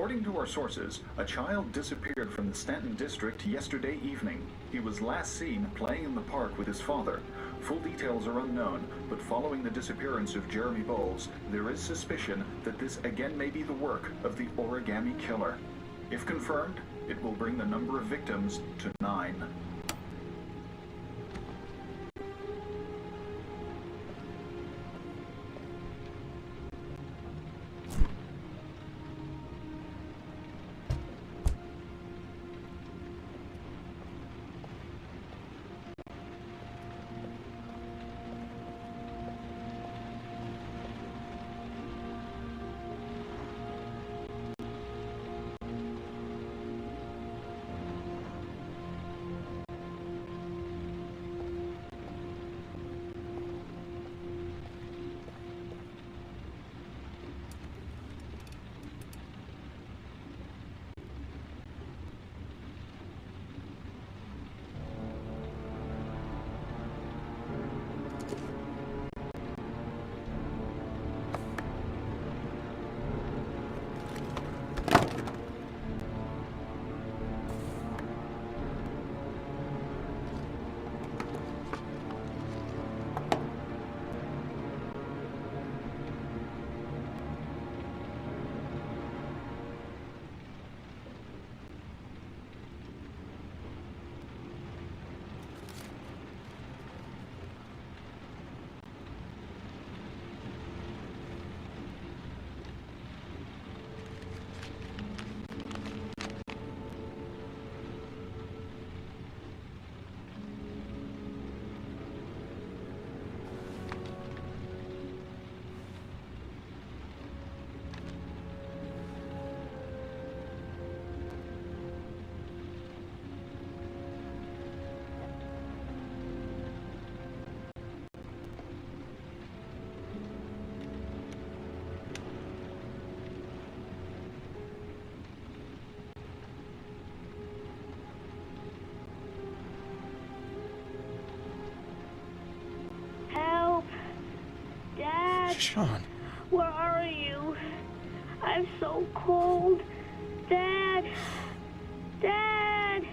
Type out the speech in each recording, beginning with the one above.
According to our sources, a child disappeared from the Stanton district yesterday evening. He was last seen playing in the park with his father. Full details are unknown, but following the disappearance of Jeremy Bowles, there is suspicion that this again may be the work of the Origami Killer. If confirmed, it will bring the number of victims to 9. Sean. Where are you? I'm so cold. Dad! Dad!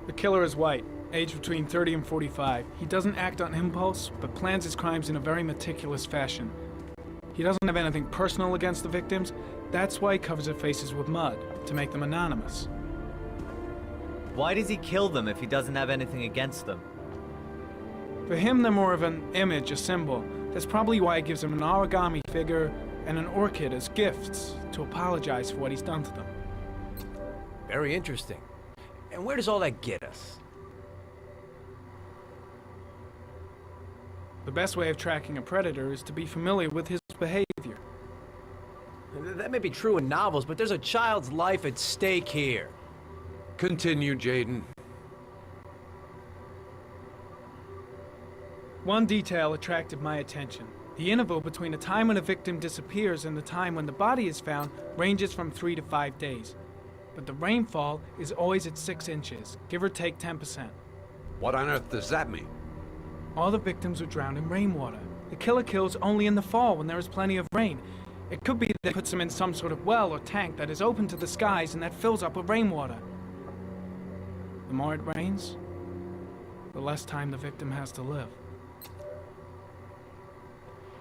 The killer is white, aged between 30 and 45. He doesn't act on impulse, but plans his crimes in a very meticulous fashion. He doesn't have anything personal against the victims. That's why he covers their faces with mud, to make them anonymous. Why does he kill them if he doesn't have anything against them? For him, they're more of an image, a symbol. That's probably why he gives them an origami figure and an orchid as gifts, to apologize for what he's done to them. Very interesting. And where does all that get us? The best way of tracking a predator is to be familiar with his behavior. That may be true in novels, but there's a child's life at stake here. Continue, Jaden. One detail attracted my attention. The interval between the time when a victim disappears and the time when the body is found ranges from 3 to 5 days. But the rainfall is always at 6 inches, give or take 10%. What on earth does that mean? All the victims were drowned in rainwater. The killer kills only in the fall when there is plenty of rain. It could be that it puts him in some sort of well or tank that is open to the skies and that fills up with rainwater. The more it rains, the less time the victim has to live.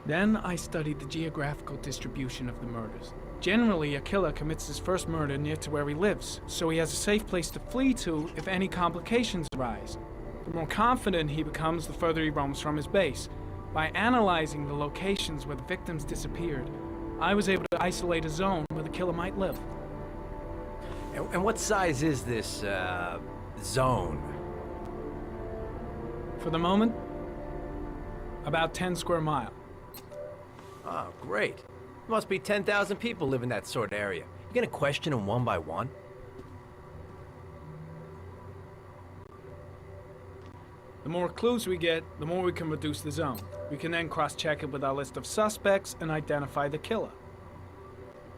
Then I studied the geographical distribution of the murders. Generally, a killer commits his first murder near to where he lives, so he has a safe place to flee to if any complications arise. The more confident he becomes, the further he roams from his base. By analyzing the locations where the victims disappeared, I was able to isolate a zone where the killer might live. And what size is this, zone? For the moment, about 10 square miles. Oh, great. There must be 10,000 people live in that sort of area. You gonna question them one by one? The more clues we get, the more we can reduce the zone. We can then cross-check it with our list of suspects and identify the killer.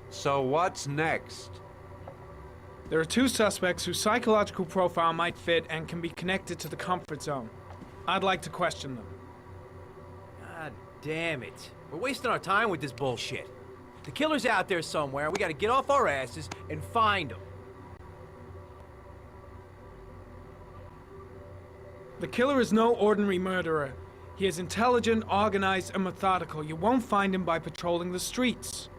So what's next? There are 2 suspects whose psychological profile might fit and can be connected to the comfort zone. I'd like to question them. God damn it. We're wasting our time with this bullshit. The killer's out there somewhere. We gotta get off our asses and find him. The killer is no ordinary murderer. He is intelligent, organized, and methodical. You won't find him by patrolling the streets.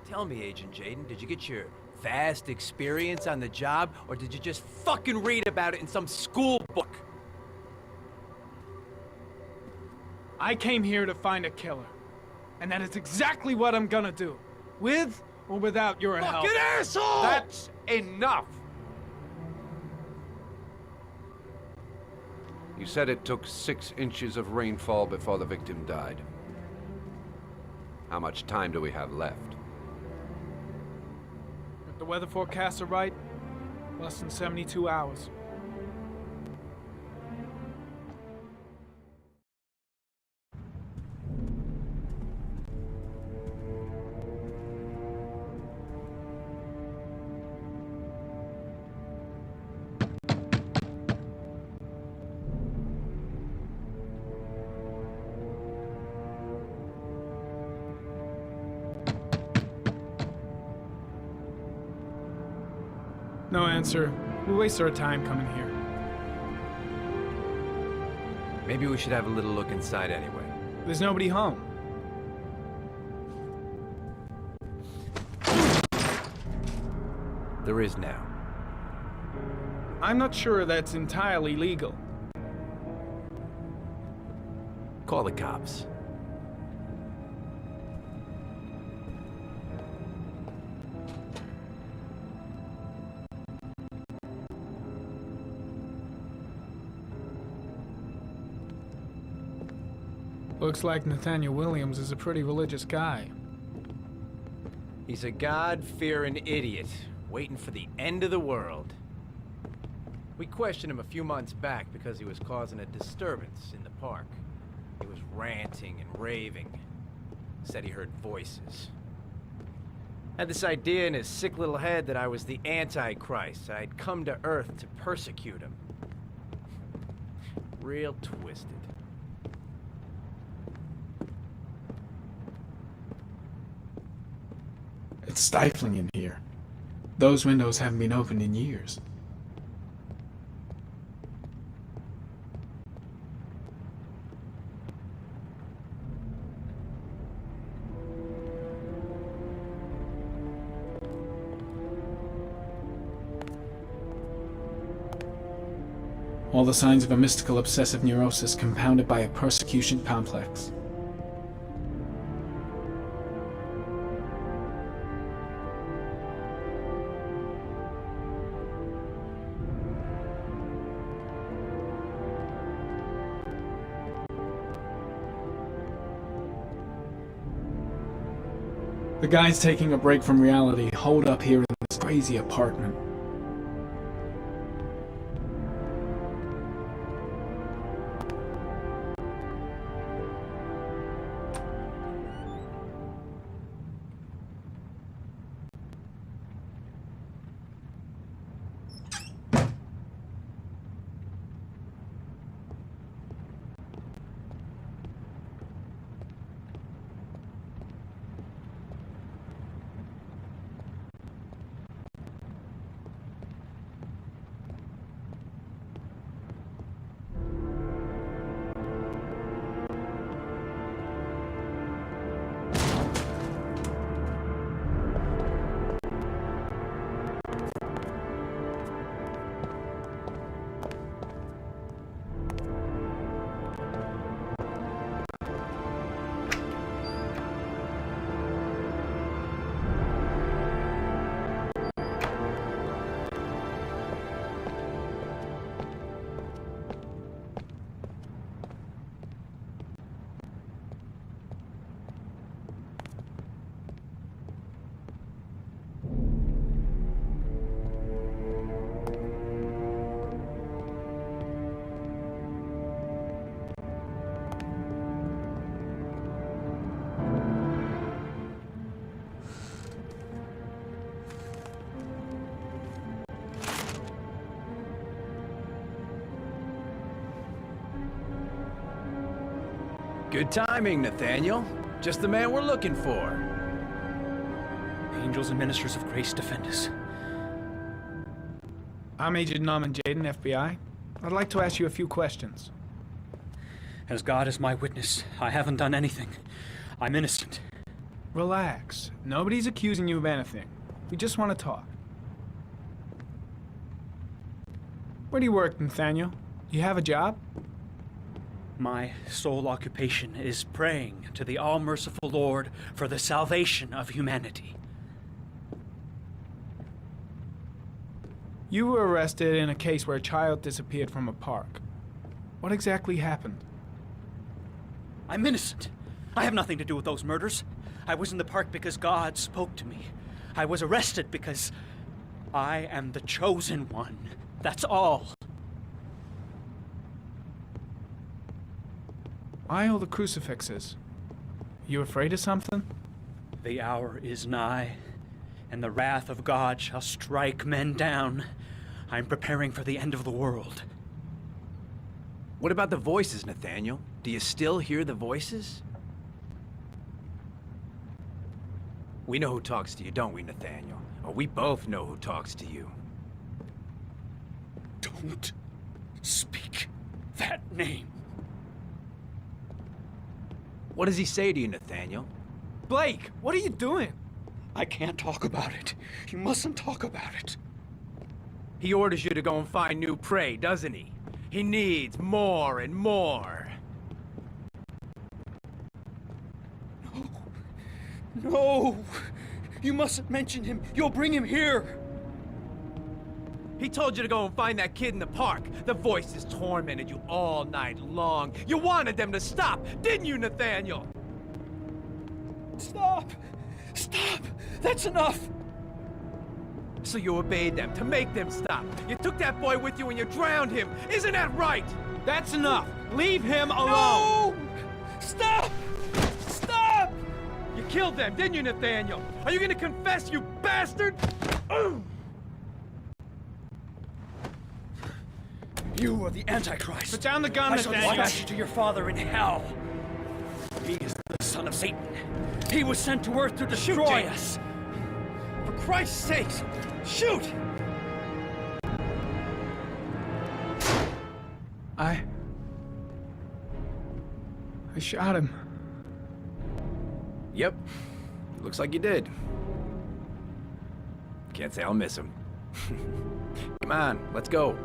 Tell me, Agent Jaden, did you get your vast experience on the job, or did you just fucking read about it in some school book? I came here to find a killer. And that is exactly what I'm gonna do. With or without your help. Fucking asshole! That's enough! You said it took 6 inches of rainfall before the victim died. How much time do we have left? If the weather forecasts are right, less than 72 hours. No answer. We waste our time coming here. Maybe we should have a little look inside anyway. There's nobody home. There is now. I'm not sure that's entirely legal. Call the cops. Looks like Nathaniel Williams is a pretty religious guy. He's a God-fearing idiot, waiting for the end of the world. We questioned him a few months back because he was causing a disturbance in the park. He was ranting and raving. Said he heard voices. Had this idea in his sick little head that I was the Antichrist. I'd come to Earth to persecute him. Real twisted. It's stifling in here. Those windows haven't been opened in years. All the signs of a mystical obsessive neurosis compounded by a persecution complex. The guy's taking a break from reality, holed up here in this crazy apartment. Good timing, Nathaniel. Just the man we're looking for. Angels and ministers of grace defend us. I'm Agent Norman Jaden, FBI. I'd like to ask you a few questions. As God is my witness, I haven't done anything. I'm innocent. Relax. Nobody's accusing you of anything. We just want to talk. Where do you work, Nathaniel? You have a job? My sole occupation is praying to the all-merciful Lord for the salvation of humanity. You were arrested in a case where a child disappeared from a park. What exactly happened? I'm innocent. I have nothing to do with those murders. I was in the park because God spoke to me. I was arrested because I am the chosen one. That's all. Why all the crucifixes? You afraid of something? The hour is nigh, and the wrath of God shall strike men down. I'm preparing for the end of the world. What about the voices, Nathaniel? Do you still hear the voices? We know who talks to you, don't we, Nathaniel? Or we both know who talks to you. Don't speak that name. What does he say to you, Nathaniel? Blake, what are you doing? I can't talk about it. You mustn't talk about it. He orders you to go and find new prey, doesn't he? He needs more and more. No! You mustn't mention him. You'll bring him here. He told you to go and find that kid in the park. The voices tormented you all night long. You wanted them to stop, didn't you, Nathaniel? Stop! Stop! That's enough! So you obeyed them to make them stop. You took that boy with you and you drowned him. Isn't that right? That's enough! Leave him alone! No! Stop! Stop! You killed them, didn't you, Nathaniel? Are you gonna confess, you bastard? You are the Antichrist. Put down the gun, I shall Nathaniel! dispatch you to your father in hell. He is the son of Satan. He was sent to Earth to destroy us. For Christ's sake, shoot! I shot him. Yep. Looks like you did. Can't say I'll miss him. Come on, let's go.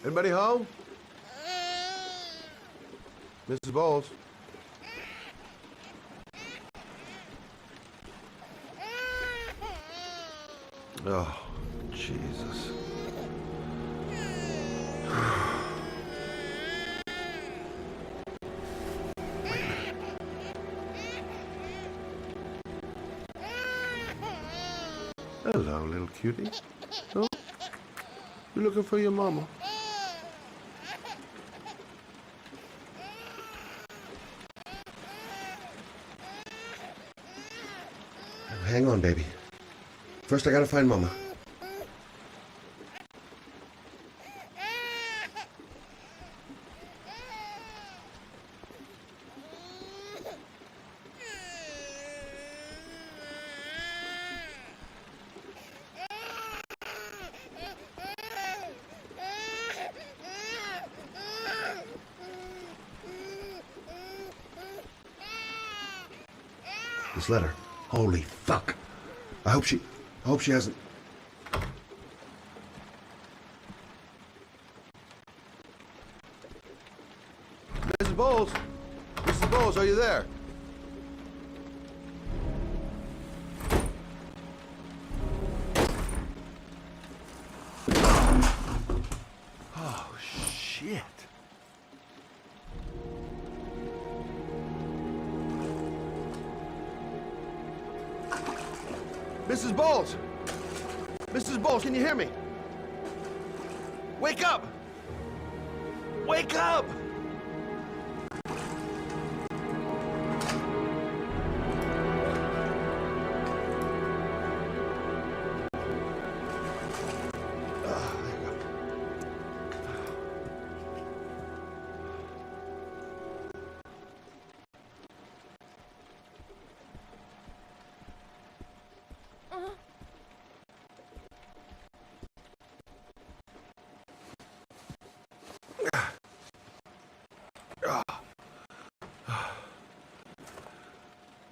Anybody home? Mrs. Bowles? Oh, Jesus. Hello, little cutie. Oh, you looking for your mama? hang on, baby. First, I gotta find Mama. This letter. Holy fuck. I hope she hasn't... Mrs. Bowles? Mrs. Bowles, are you there? Oh, shit. Mrs. Bowles! Mrs. Bowles, can you hear me? Wake up! Wake up!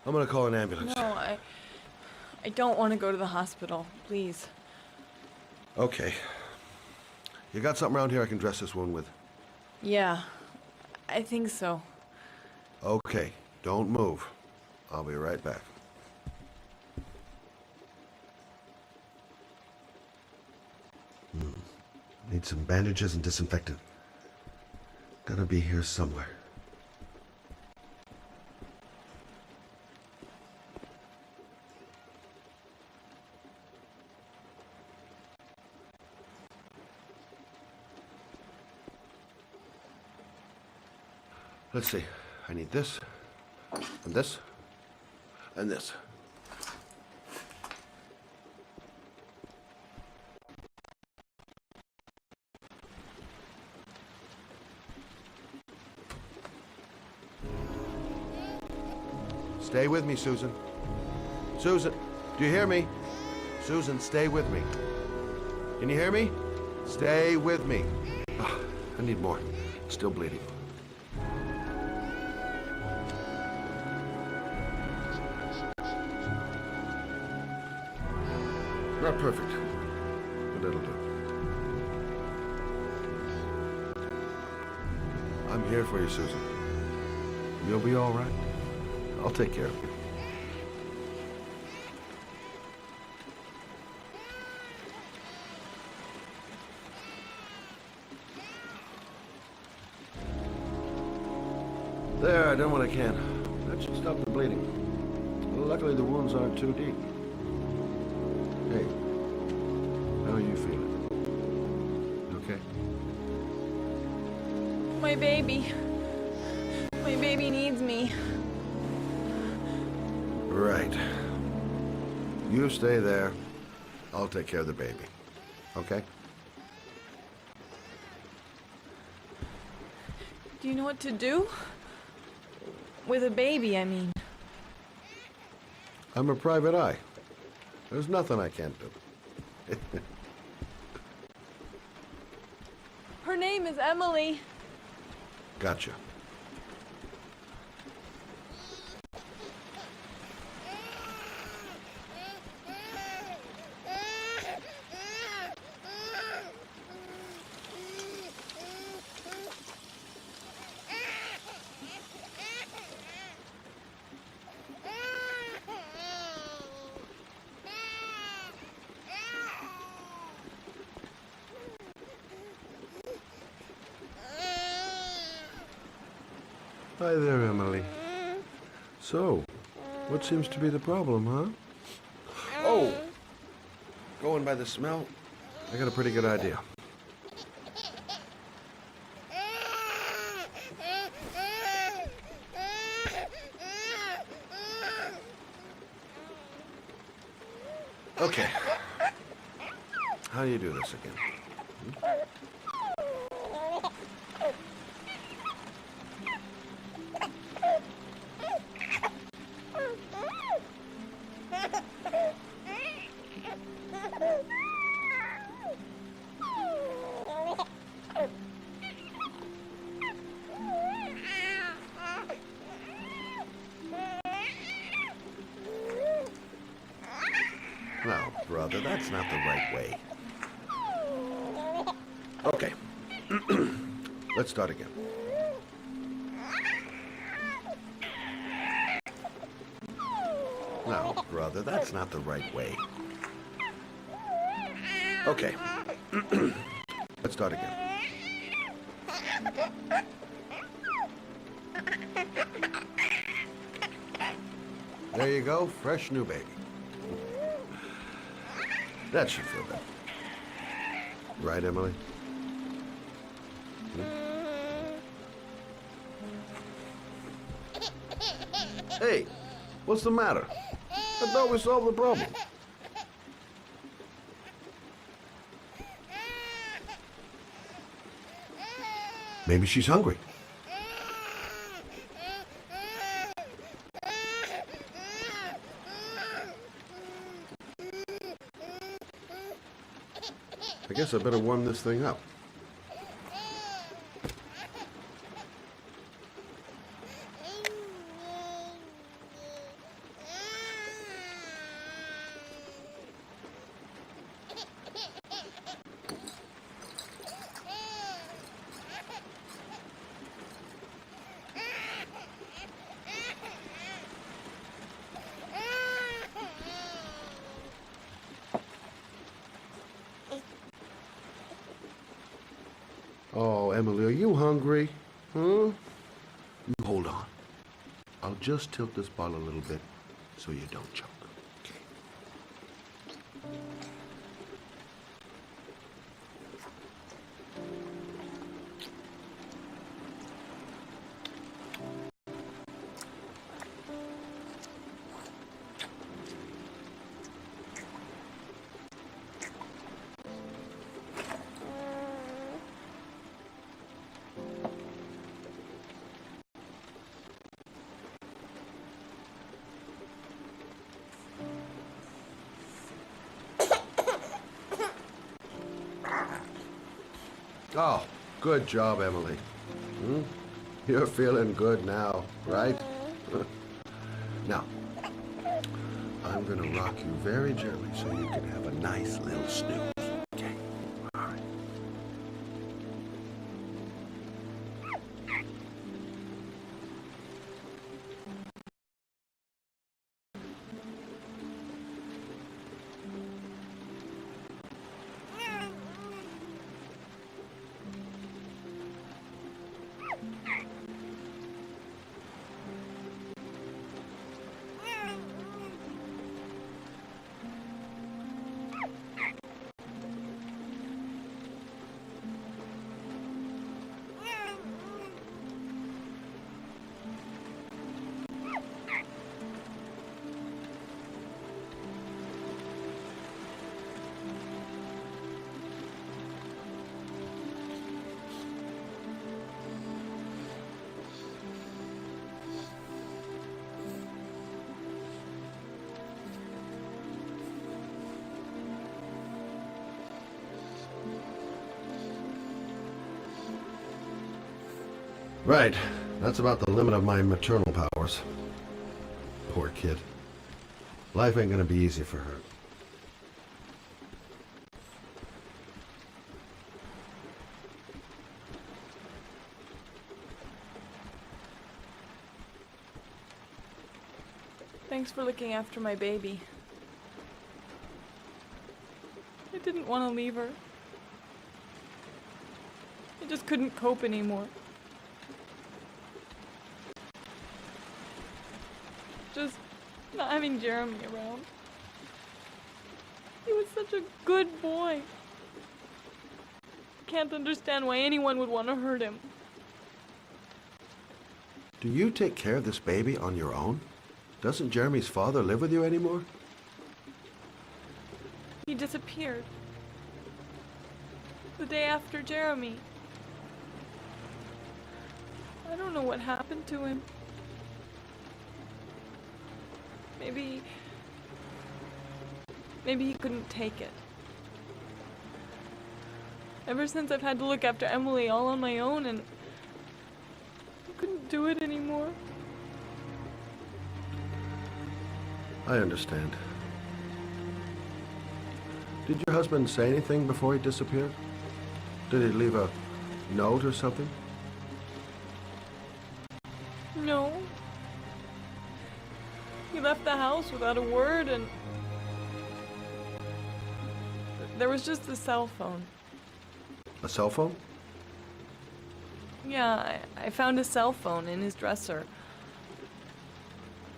I'm gonna call an ambulance. No, I don't want to go to the hospital. Please. Okay. You got something around here I can dress this wound with? Yeah, I think so. Okay, don't move. I'll be right back. Need some bandages and disinfectant. Gotta be here somewhere. Let's see. I need this, and this, and this. Stay with me, Susan. Susan, do you hear me? Susan, stay with me. Can you hear me? Stay with me. Ah, I need more. Still bleeding. Not perfect, but it'll do. I'm here for you, Susan. You'll be all right. I'll take care of you. There, I done what I can. That should stop the bleeding. Luckily, the wounds aren't too deep. Hey, how are you feeling? You okay? My baby. My baby needs me. Right. You stay there. I'll take care of the baby. Okay? Do you know what to do? With a baby, I mean. I'm a private eye. There's nothing I can't do. Her name is Emily. Gotcha. Hi there, Emily. So, what seems to be the problem, huh? Oh! Going by the smell, I got a pretty good idea. this again. No, brother, that's not the right way. Okay. Let's start again. No, brother, that's not the right way. Okay. Let's start again. There you go, fresh new baby. That should feel better. Right, Emily? Hey, what's the matter? I thought we solved the problem. Maybe she's hungry. I guess I better warm this thing up. Oh, Emily, are you hungry? Huh? You hold on. I'll just tilt this bottle a little bit so you don't choke. Okay. Oh, good job, Emily. You're feeling good now, right? Now, I'm gonna rock you very gently so you can have a nice little snooze. Okay? All right. Right. That's about the limit of my maternal powers. Poor kid. Life ain't gonna be easy for her. Thanks for looking after my baby. I didn't want to leave her. I just couldn't cope anymore. Just not having Jeremy around. He was such a good boy. Can't understand why anyone would want to hurt him. Do you take care of this baby on your own? Doesn't Jeremy's father live with you anymore? He disappeared. The day after Jeremy. I don't know what happened to him. Maybe he couldn't take it. Ever since I've had to look after Emily all on my own, and I couldn't do it anymore. I understand. Did your husband say anything before he disappeared? Did he leave a note or something? No. He left the house without a word, and there was just a cell phone. A cell phone? Yeah, I found a cell phone in his dresser.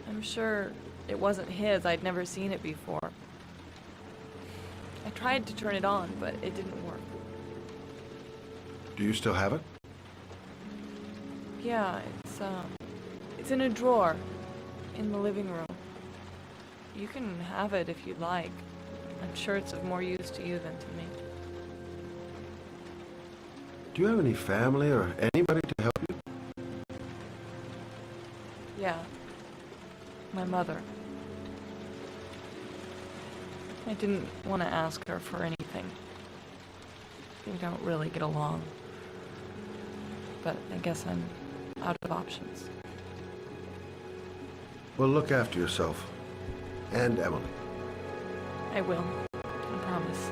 I'm sure it wasn't his. I'd never seen it before. I tried to turn it on, but it didn't work. Do you still have it? Yeah, it's in a drawer in the living room. You can have it if you'd like. I'm sure it's of more use to you than to me. Do you have any family or anybody to help you? Yeah. My mother. I didn't want to ask her for anything. We don't really get along. But I guess I'm out of options. Well, look after yourself. And Emily. I will. I promise.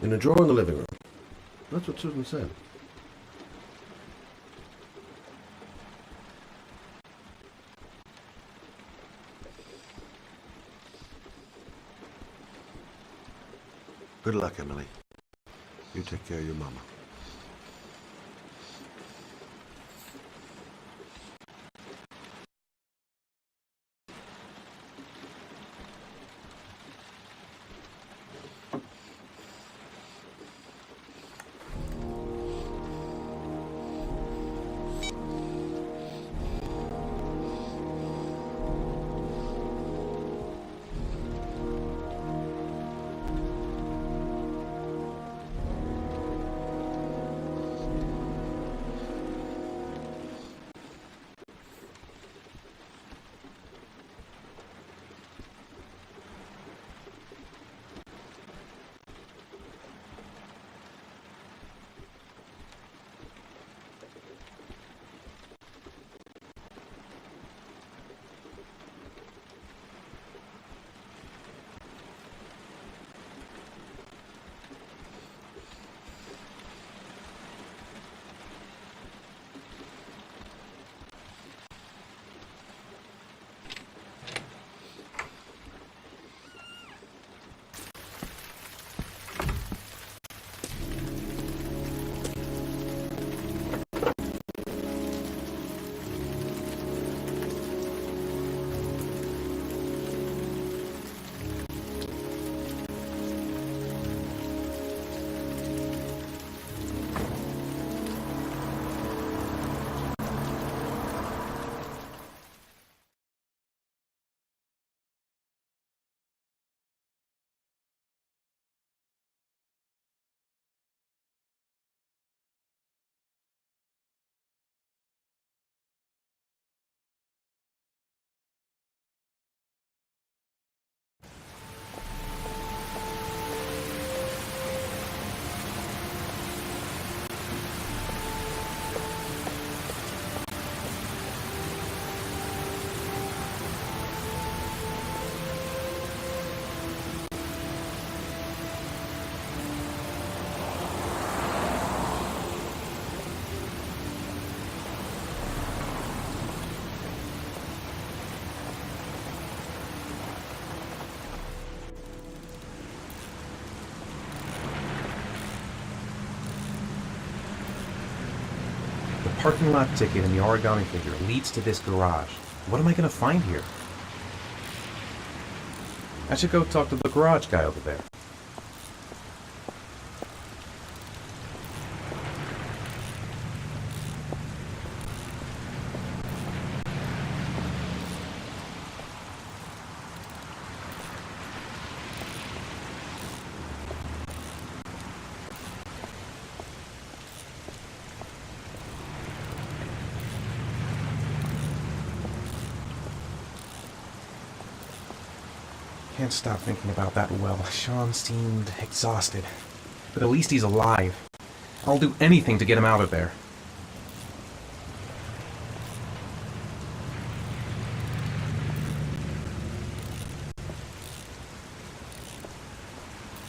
In a drawer in the living room. That's what Susan said. Good luck, Emily. You take care of your mama. Parking lot ticket and the origami figure leads to this garage. What am I going to find here? I should go talk to the garage guy over there. can't stop thinking about that well. Sean seemed exhausted. But at least he's alive. I'll do anything to get him out of there.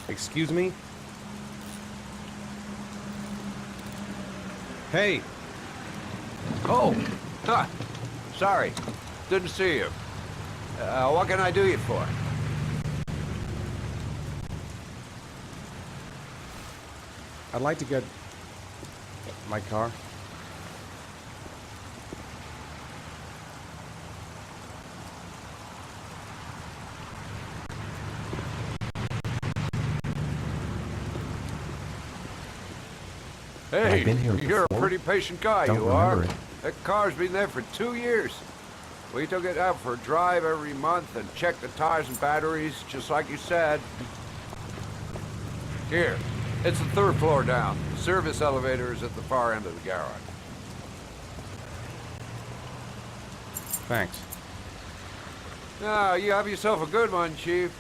Excuse me? Hey! Oh! Huh. Sorry. Didn't see you. What can I do you for? I'd like to get my car. Hey, I've been here you're a before. pretty patient guy, Don't you are. remember it. That car's been there for 2 years. We took it out for a drive every month and checked the tires and batteries, just like you said. Here, it's the 3rd floor down. The service elevator is at the far end of the garage. Thanks. Now, you have yourself a good one, Chief.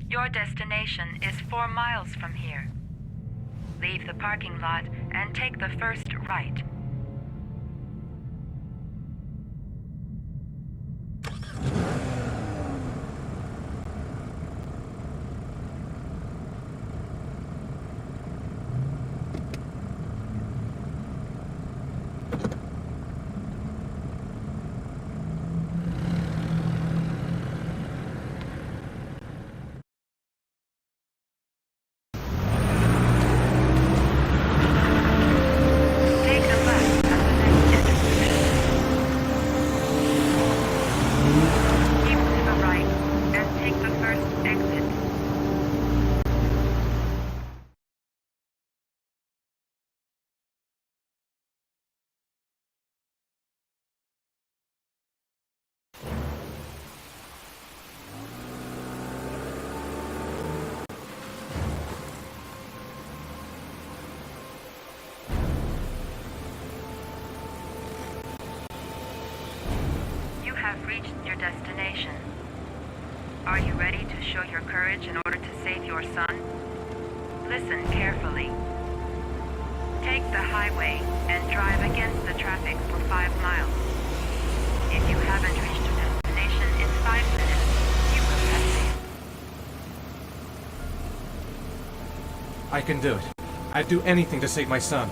Your destination is 4 miles from here. Leave the parking lot and take the first right. Take the left. have reached your destination. Are you ready to show your courage in order to save your son? Listen carefully. Take the highway and drive against the traffic for 5 miles. If you haven't reached your destination in 5 minutes, you will have failed. I can do it. I'd do anything to save my son.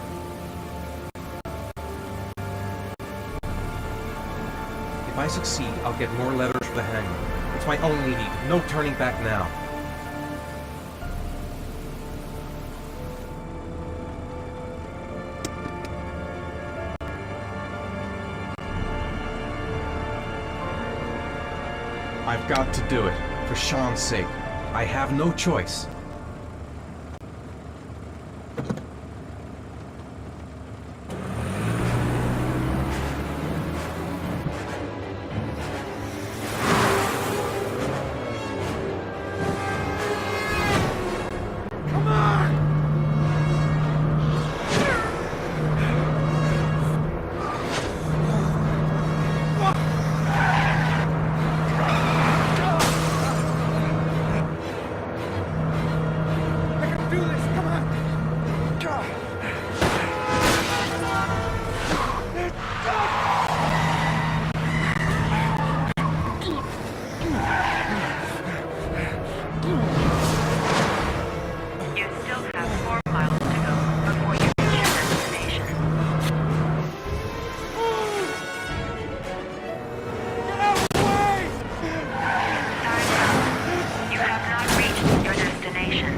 If I succeed, I'll get more letters for the hangman. It's my only need. No turning back now. I've got to do it. For Sean's sake. I have no choice. You still have 4 miles to go before you reach your destination. Time out. You have not reached your destination.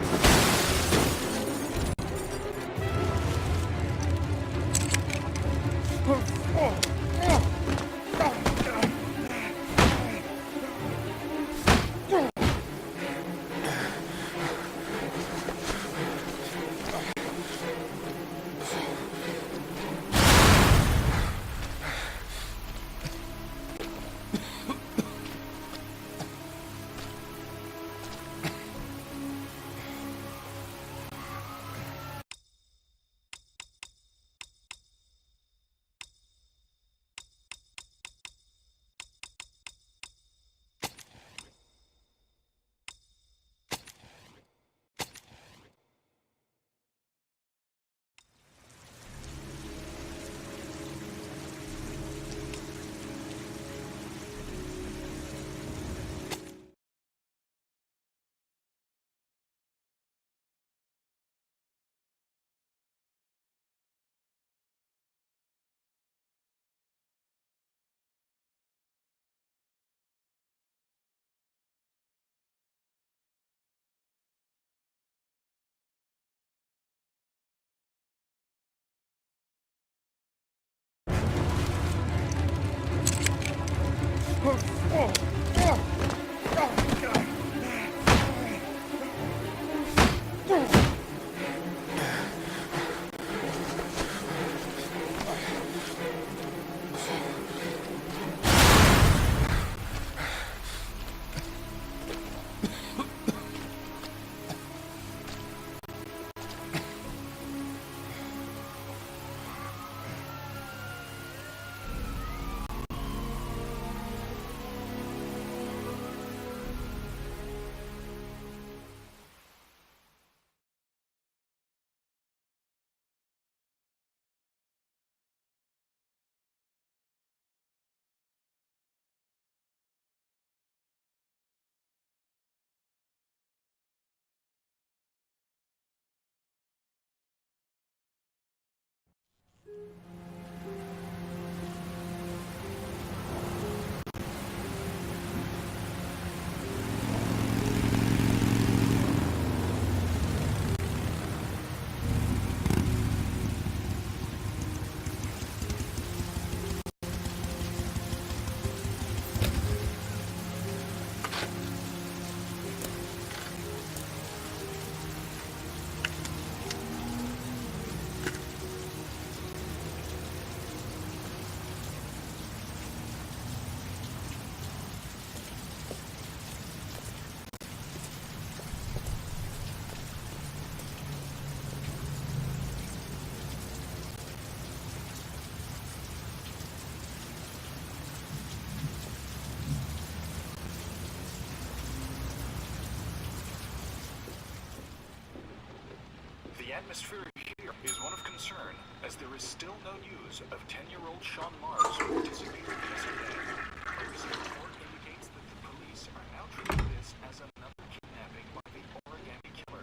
The atmosphere here is one of concern, as there is still no news of 10-year-old Sean Mars who disappeared yesterday. A recent report indicates that the police are now treating this as another kidnapping by the origami killer.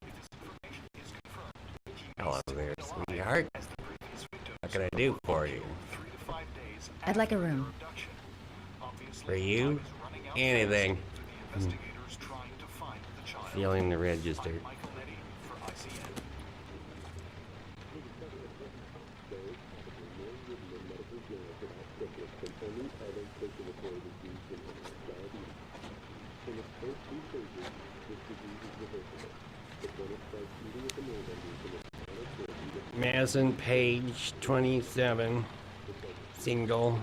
If this information is confirmed, he may Hello still there, be alive, sweetheart. as the previous victims What can I do for you? 3 to 5 days I'd like a after room. their abduction. Obviously, For you? time is running out Anything. fast for the investigators trying to find the child. Feeling the register. Michael Nettie for ICN. Madison, page 27. Single.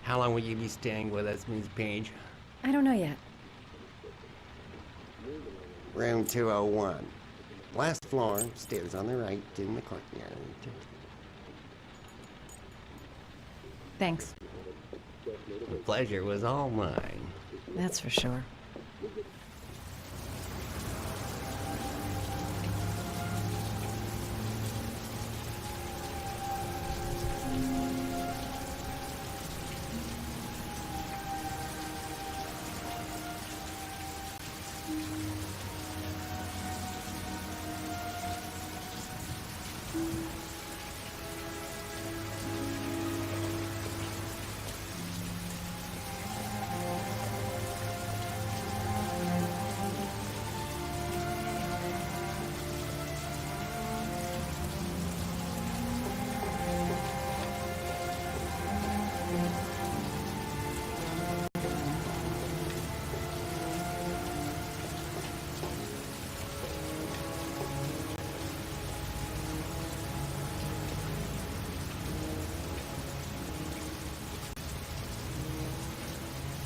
How long will you be staying with us, Ms. Page? I don't know yet. Room 201. Last floor, stairs on the right, in the courtyard. Thanks. The pleasure was all mine. That's for sure.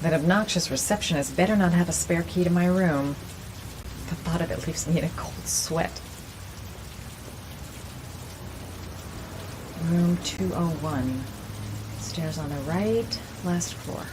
That obnoxious receptionist better not have a spare key to my room. The thought of it leaves me in a cold sweat. Room 201. Stairs on the right, last floor.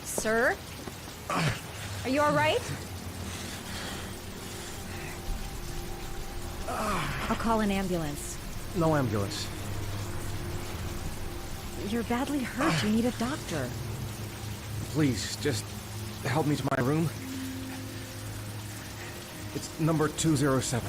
Sir? Are you all right? I'll call an ambulance. No ambulance. You're badly hurt. You need a doctor. Please, just help me to my room. It's number 207.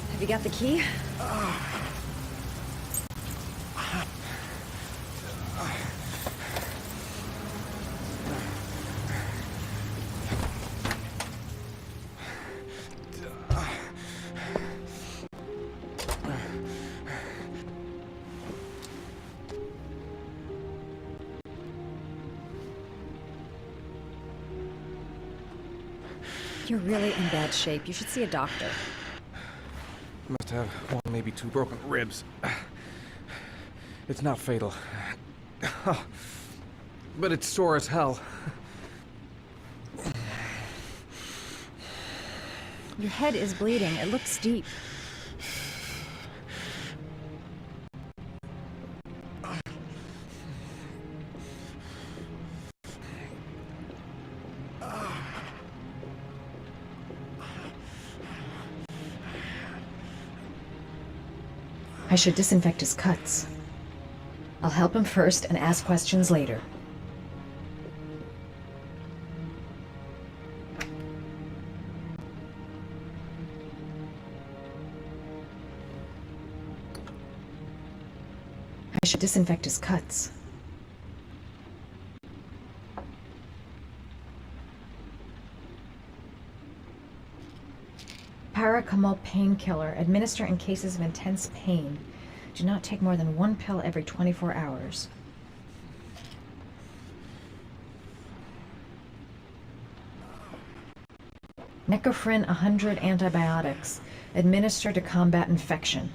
Have you got the key? You're really in bad shape. You should see a doctor. Must have one, maybe two broken ribs. It's not fatal. But it's sore as hell. Your head is bleeding. It looks deep. I should disinfect his cuts. I'll help him first and ask questions later. I should disinfect his cuts. Paracetamol painkiller. Administer in cases of intense pain. Do not take more than 1 pill every 24 hours. Necophren 100 antibiotics. Administer to combat infection.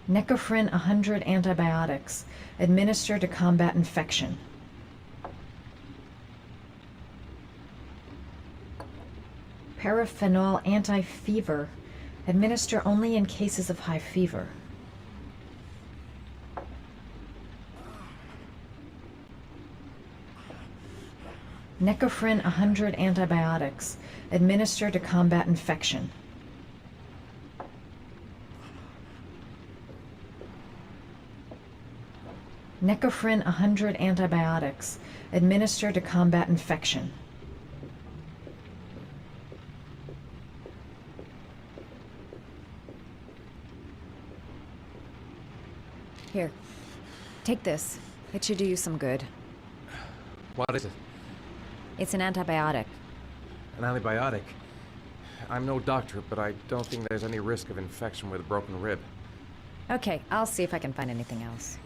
Necophren 100 antibiotics. Administer to combat infection. Paraphenol anti-fever. Administer only in cases of high fever. Necophren 100 antibiotics. Administer to combat infection. Necophren 100 antibiotics. Administer to combat infection. Here, take this. It should do you some good. What is it? It's an antibiotic. An antibiotic? I'm no doctor, but I don't think there's any risk of infection with a broken rib. Okay, I'll see if I can find anything else.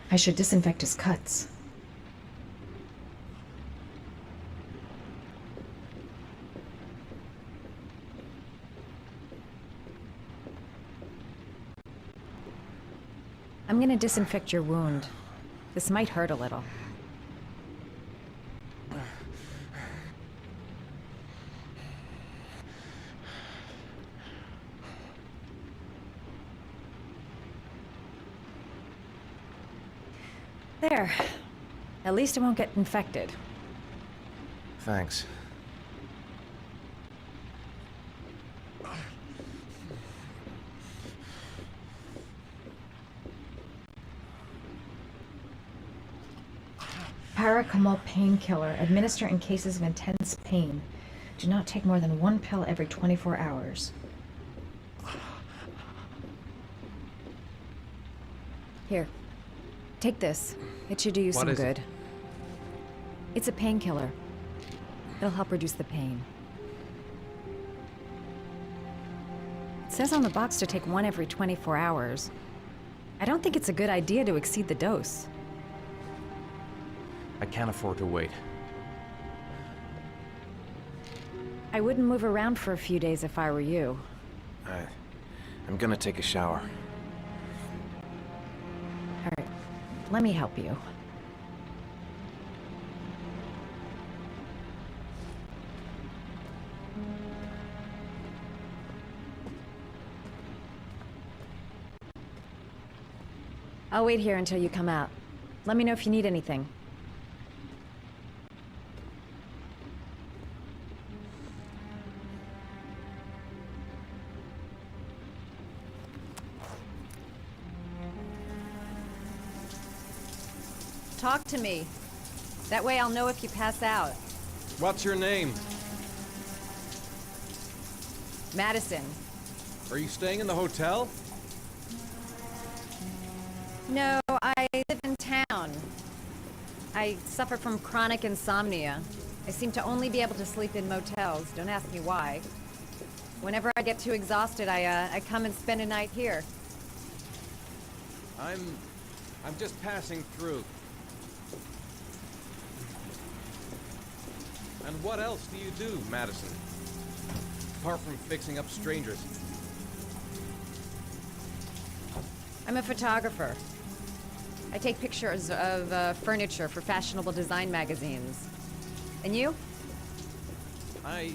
I should disinfect his cuts. I'm gonna disinfect your wound. This might hurt a little. There. At least it won't get infected. Thanks. Paracetamol painkiller. Administer in cases of intense pain. Do not take more than 1 pill every 24 hours. Here. Take this. It should do you some good. It's a painkiller. It'll help reduce the pain. It says on the box to take 1 every 24 hours. I don't think it's a good idea to exceed the dose. I can't afford to wait. I wouldn't move around for a few days if I were you. I'm gonna take a shower. All right. Let me help you. I'll wait here until you come out. Let me know if you need anything. Talk to me. That way I'll know if you pass out. What's your name? Madison. Are you staying in the hotel? No, I live in town. I suffer from chronic insomnia. I seem to only be able to sleep in motels. Don't ask me why. Whenever I get too exhausted, I come and spend a night here. I'm just passing through. And what else do you do, Madison? Apart from fixing up strangers. I'm a photographer. I take pictures of furniture for fashionable design magazines. And you? I'm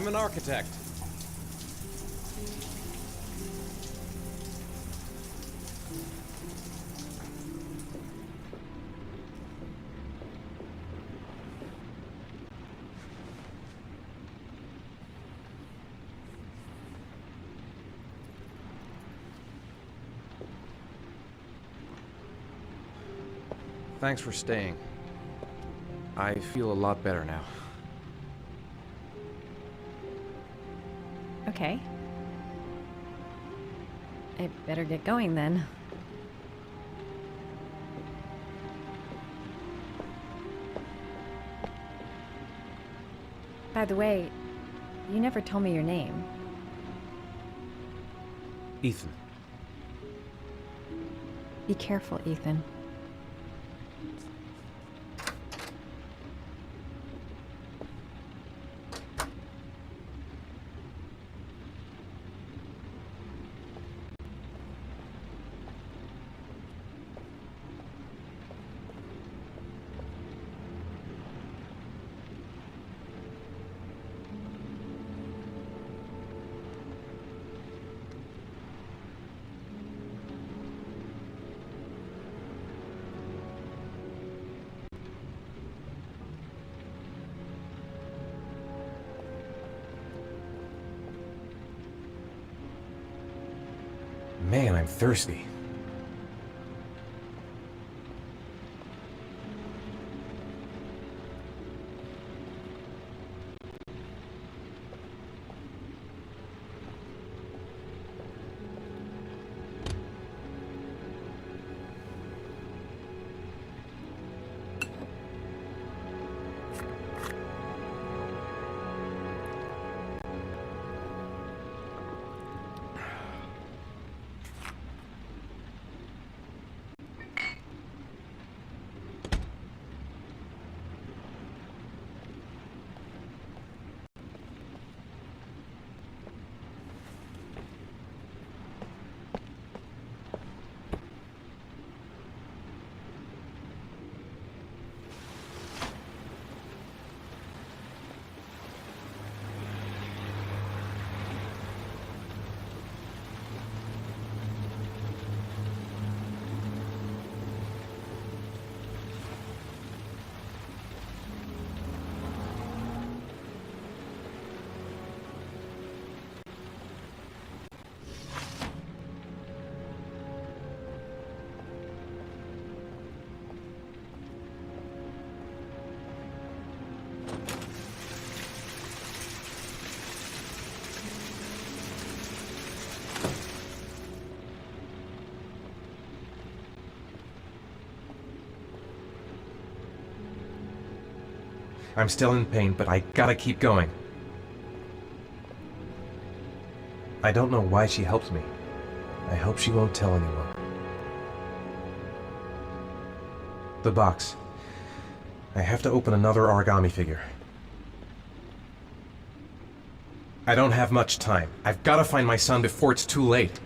an architect. Thanks for staying. I feel a lot better now. Okay. I better get going then. By the way, you never told me your name. Ethan. Be careful, Ethan. Man, I'm thirsty. I'm still in pain, but I gotta keep going. I don't know why she helped me. I hope she won't tell anyone. The box. I have to open another origami figure. I don't have much time. I've gotta find my son before it's too late.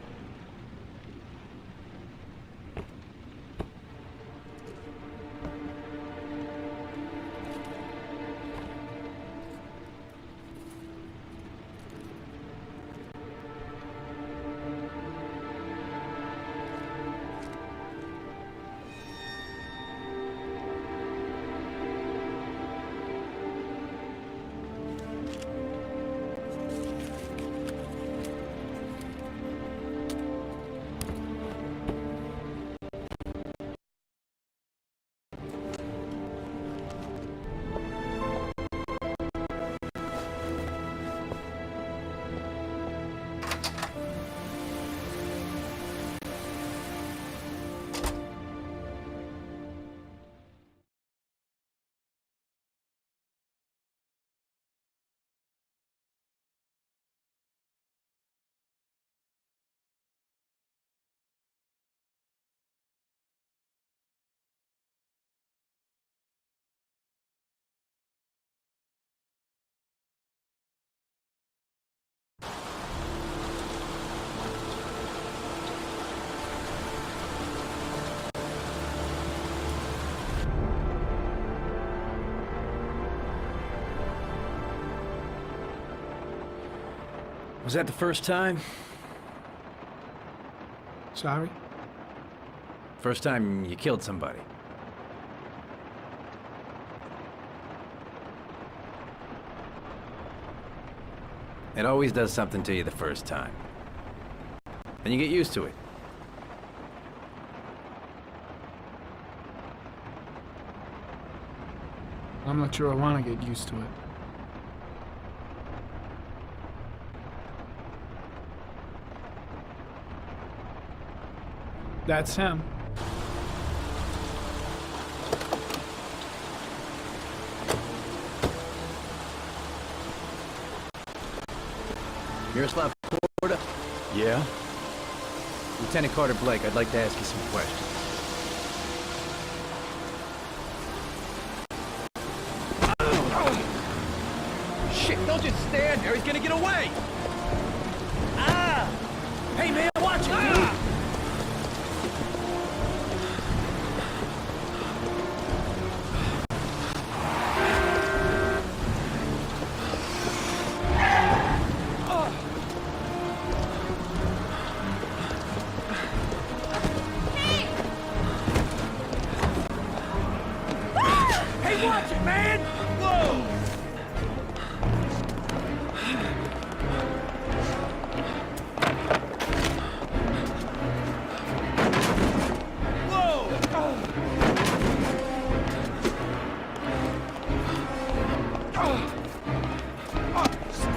Was that the first time? Sorry? First time you killed somebody? It always does something to you the first time. Then you get used to it. I'm not sure I want to get used to it. That's him. Miroslav Porta? Yeah? Lieutenant Carter Blake, I'd like to ask you some questions. Shit, don't just stand there, he's gonna get away! Ah! Hey man, watch it! Ah! Watch it, man! Whoa!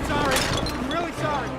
Sorry. I'm really sorry.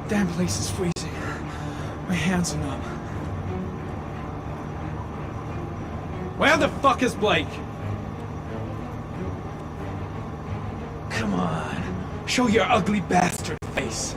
Damn place is freezing. My hands are numb. Where the fuck is Blake? Come on. Show your ugly bastard face.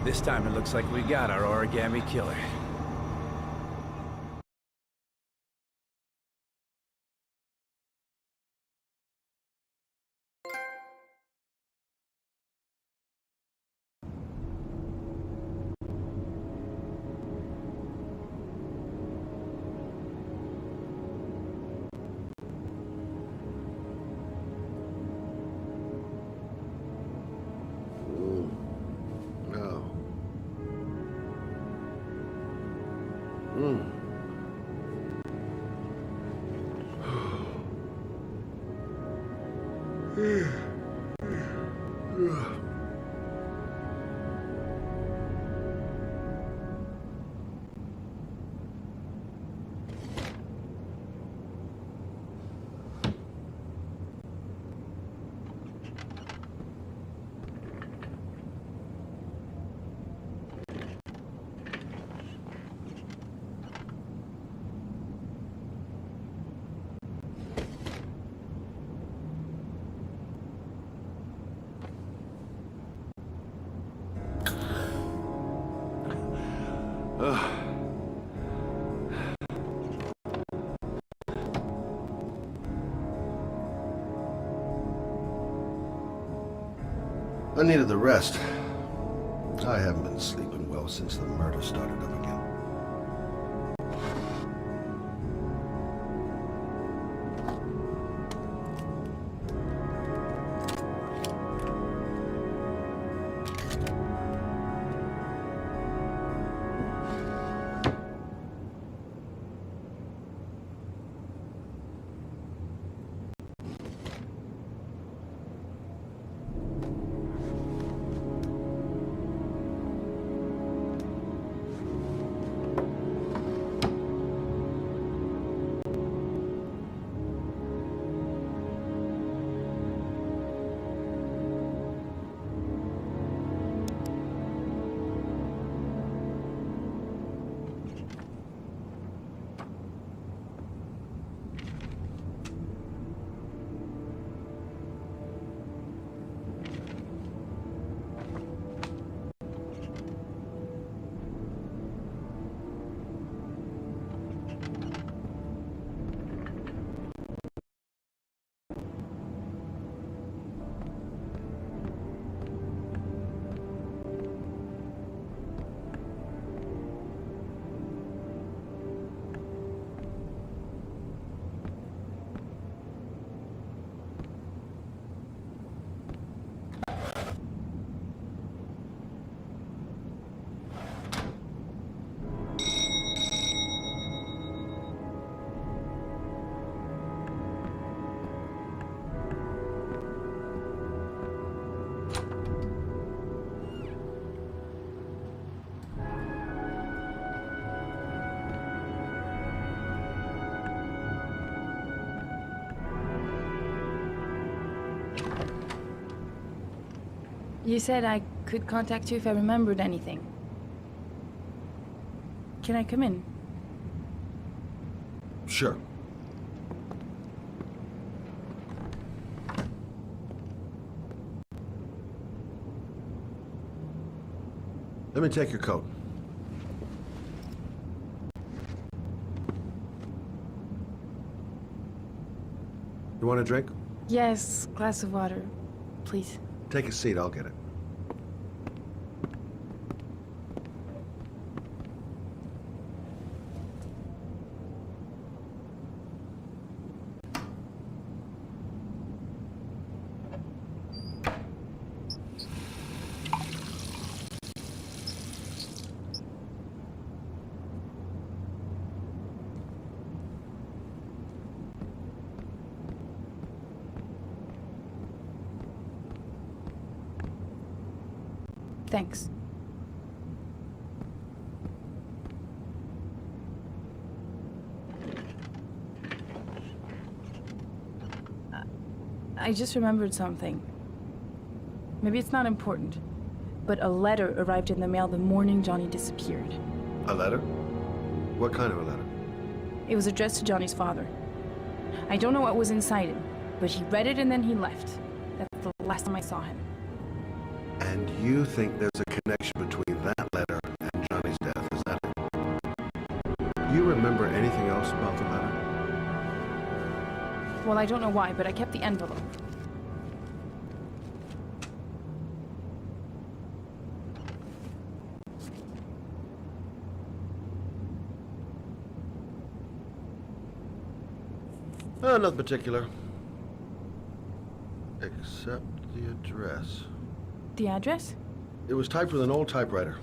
This time it looks like we got our origami killer. I needed the rest. I haven't been sleeping well since the murder started up again. You said I could contact you if I remembered anything. Can I come in? Sure. Let me take your coat. You want a drink? Yes, glass of water, please. Take a seat, I'll get it. Thanks. I just remembered something. Maybe it's not important, but a letter arrived in the mail the morning Johnny disappeared. A letter? What kind of a letter? It was addressed to Johnny's father. I don't know what was inside it, but he read it and then he left. That's the last time I saw him. And you think there's a connection between that letter and Johnny's death, is that it? You remember anything else about the letter? Well, I don't know why, but I kept the envelope. Nothing particular. Except the address. The address? It was typed with an old typewriter.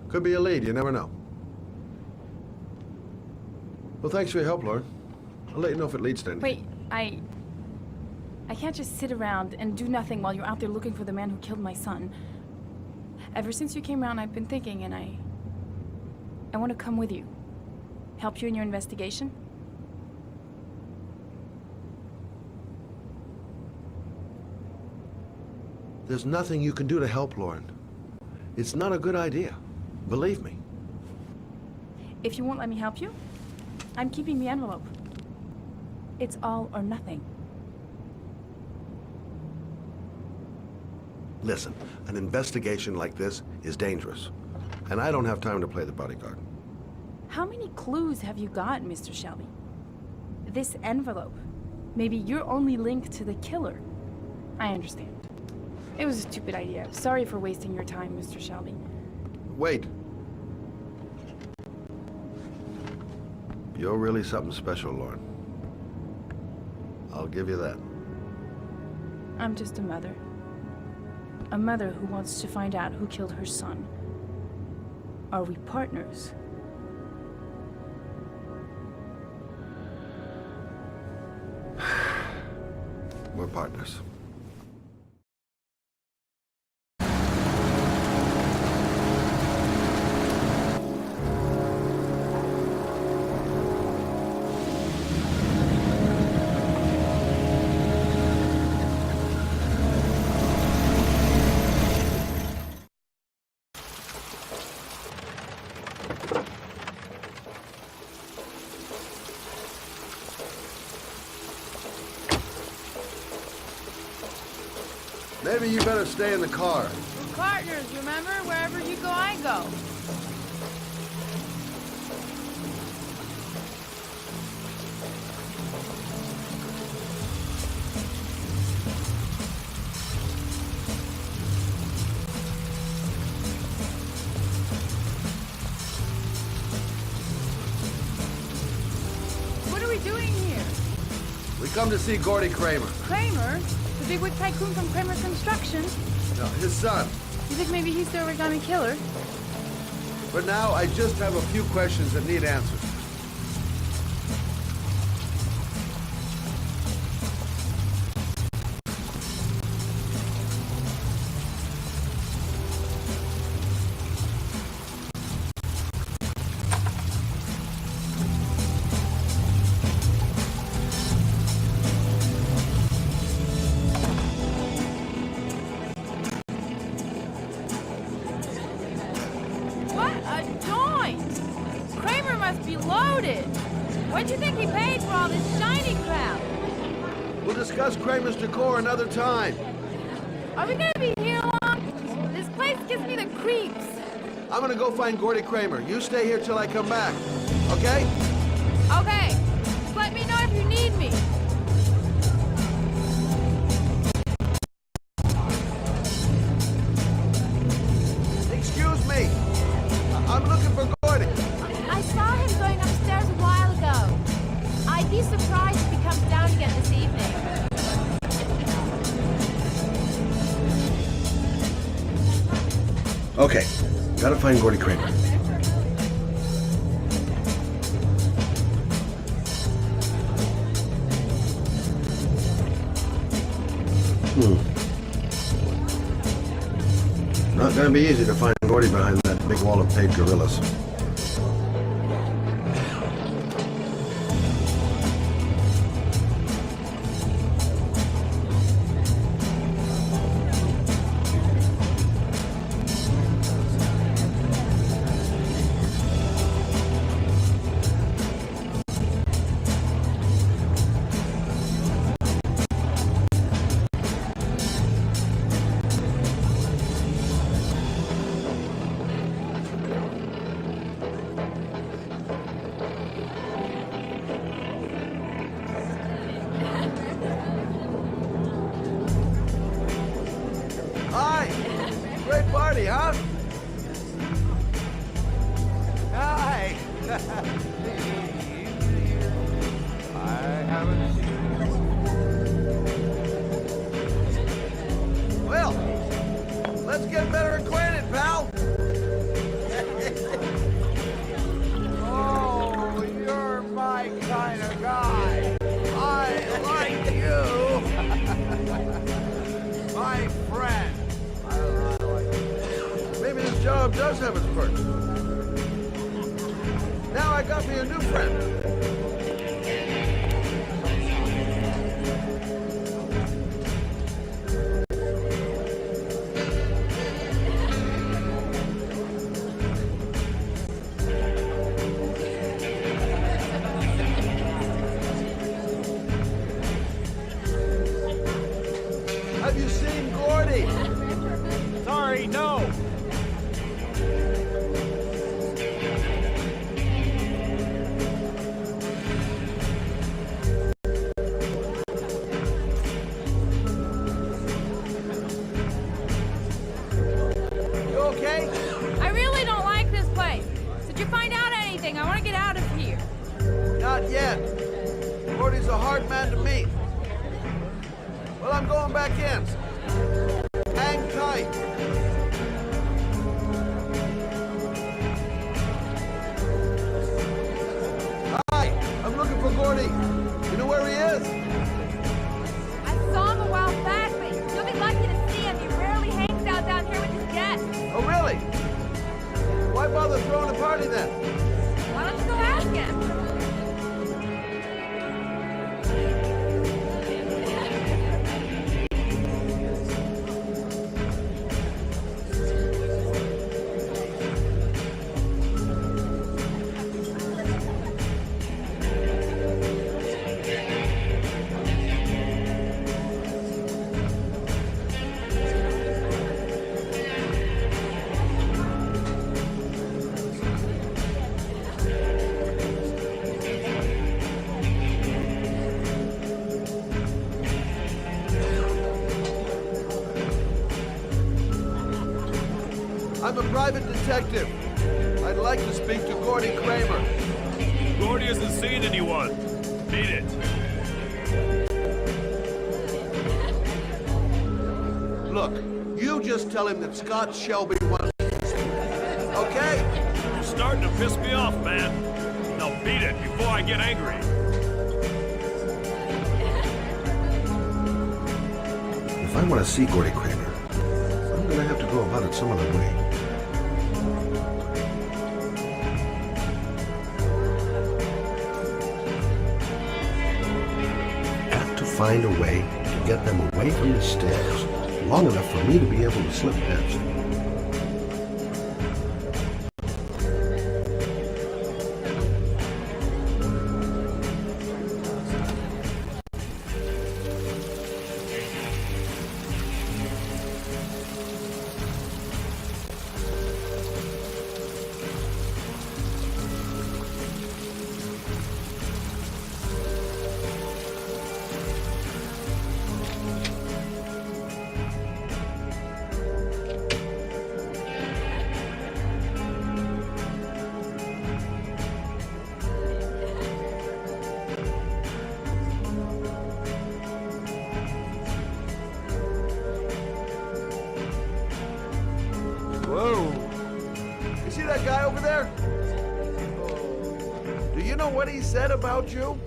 Could be a lead, you never know. Well, thanks for your help, Lauren. I'll let you know if it leads to anything. Wait, I can't just sit around and do nothing while you're out there looking for the man who killed my son. Ever since you came around, I've been thinking, and I want to come with you. Help you in your investigation? There's nothing you can do to help, Lauren. It's not a good idea. Believe me. If you won't let me help you, I'm keeping the envelope. It's all or nothing. Listen, an investigation like this is dangerous. And I don't have time to play the bodyguard. How many clues have you got, Mr. Shelby? This envelope. Maybe your only link to the killer. I understand. It was a stupid idea. Sorry for wasting your time, Mr. Shelby. Wait. You're really something special, Lauren. I'll give you that. I'm just a mother. A mother who wants to find out who killed her son. Are we partners? We're partners. Maybe you better stay in the car. We're partners, remember? Wherever you go, I go. What are we doing here? We come to see Gordy Kramer. Kramer? The bigwig tycoon from Kramer Construction? No, his son. You think maybe he's the origami killer? For now, I just have a few questions that need answers. What a joint! Kramer must be loaded. What do you think he paid for all this shiny crap? We'll discuss Kramer's decor another time. Are we gonna be here long? This place gives me the creeps. I'm gonna go find Gordy Kramer. You stay here till I come back. Okay? Okay. Just let me know if you need me. Excuse me. I'm looking for Gordy. I saw him going upstairs a while ago. I'd be surprised if he comes down again this evening. Okay. Gotta find Gordy Kramer. Not gonna be easy to find Gordy behind that big wall of paved gorillas. Hi! Great party, huh? Hi! I haven't seen you. Well, let's get better acquainted, pal! Oh, you're my kind of guy. I like you. My friend. Maybe this job does have its perks. Now I got me a new friend. Have you seen Gordy? Sorry, no. Gordy's a hard man to meet. Well, I'm going back in. Hang tight. Hi, I'm looking for Gordy. You know where he is? I saw him a while back, but you'll be lucky to see him. He rarely hangs out down here with his guests. Oh, really? Why bother throwing a party then? Why don't you go ask him? I'm a private detective. I'd like to speak to Gordy Kramer. Gordy hasn't seen anyone. Beat it. Look, you just tell him that Scott Shelby wants to speak. Okay? You're starting to piss me off, man. Now beat it before I get angry. If I want to see Gordy Kramer, I'm gonna have to go about it some other way. Got to find a way to get them away from the stairs, long enough for me to be able to slip past. Whoa. You see that guy over there? Do you know what he said about you?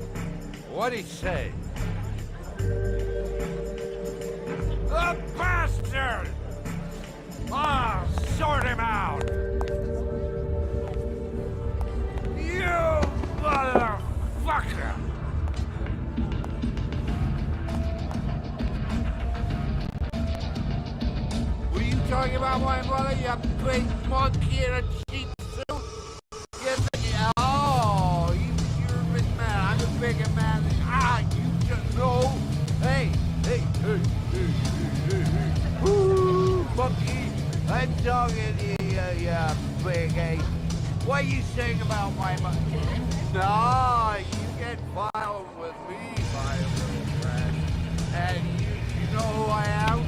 What'd he say? The bastard! Ah, sort him out! You motherfucker! What are you talking about, my brother? You big monkey in a cheap suit? Oh, you're a big man. I'm a bigger man. You just know. Hey. Ooh, monkey. I'm talking to you, you big ape. What are you saying about my monkey? No, you get violent with me, my little friend. And you know who I am?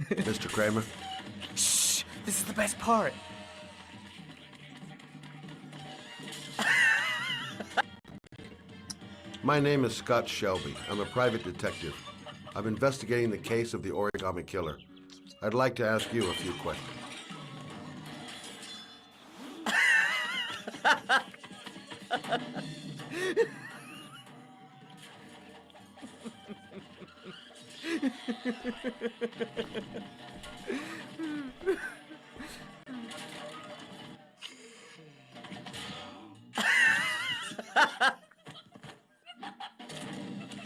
Mr. Kramer? Shh! This is the best part. My name is Scott Shelby. I'm a private detective. I'm investigating the case of the origami killer. I'd like to ask you a few questions.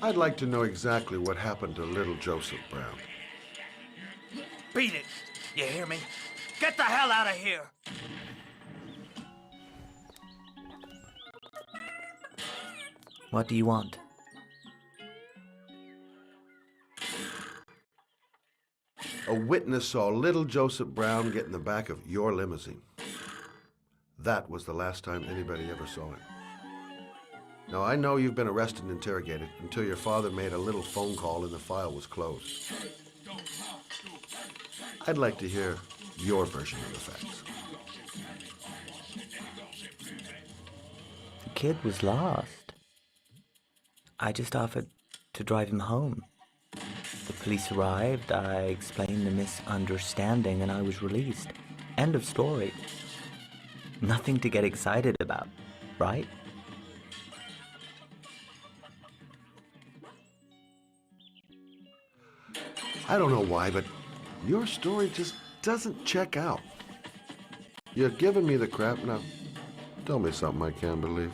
I'd like to know exactly what happened to little Joseph Brown. Beat it! You hear me? Get the hell out of here! What do you want? a witness saw little Joseph Brown get in the back of your limousine. That was the last time anybody ever saw him. Now, I know you've been arrested and interrogated until your father made a little phone call and the file was closed. I'd like to hear your version of the facts. The kid was lost. I just offered to drive him home. The police arrived, I explained the misunderstanding, and I was released. End of story. Nothing to get excited about, right? I don't know why, but your story just doesn't check out. You're giving me the crap now. Tell me something I can't believe.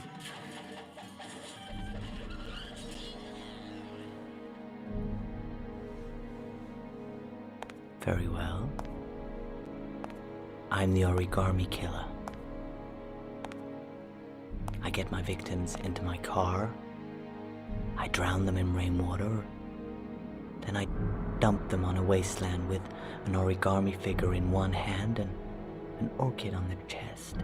Very well. I'm the origami killer. I get my victims into my car. I drown them in rainwater. Then I dump them on a wasteland with an origami figure in one hand and an orchid on their chest.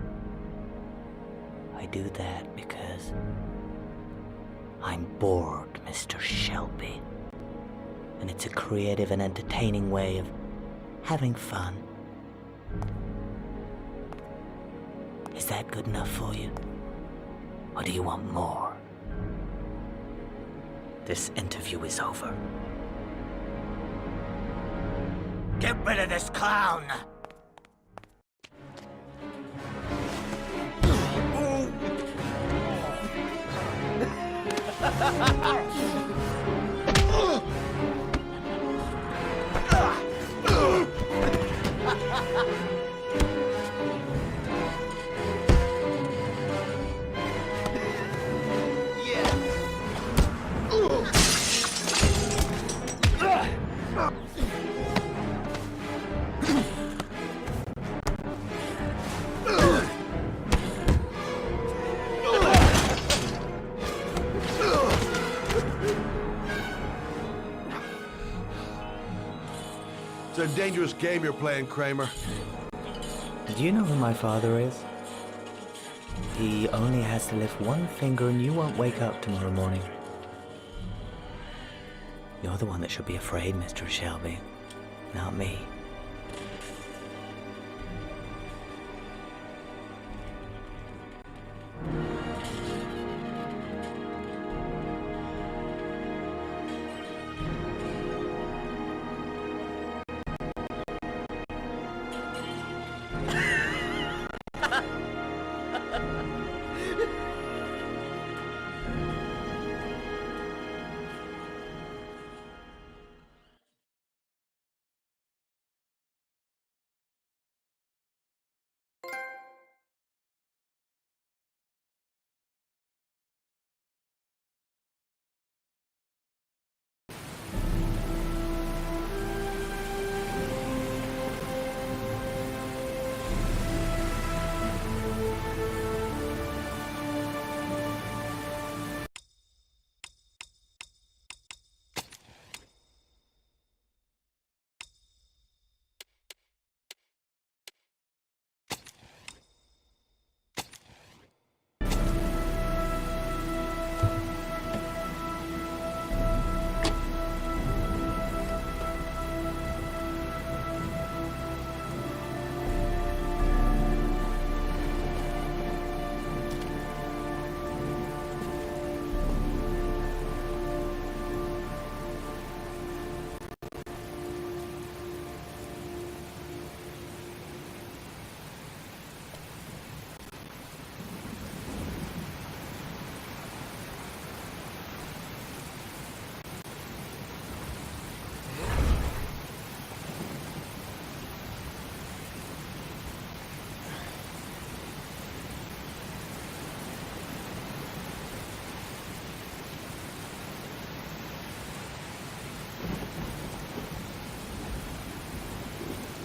I do that because I'm bored, Mr. Shelby. And it's a creative and entertaining way of having fun. Is that good enough for you? Or do you want more? This interview is over. Get rid of this clown! It's a dangerous game you're playing, Kramer. Do you know who my father is? He only has to lift one finger and you won't wake up tomorrow morning. You're the one that should be afraid, Mr. Shelby, not me.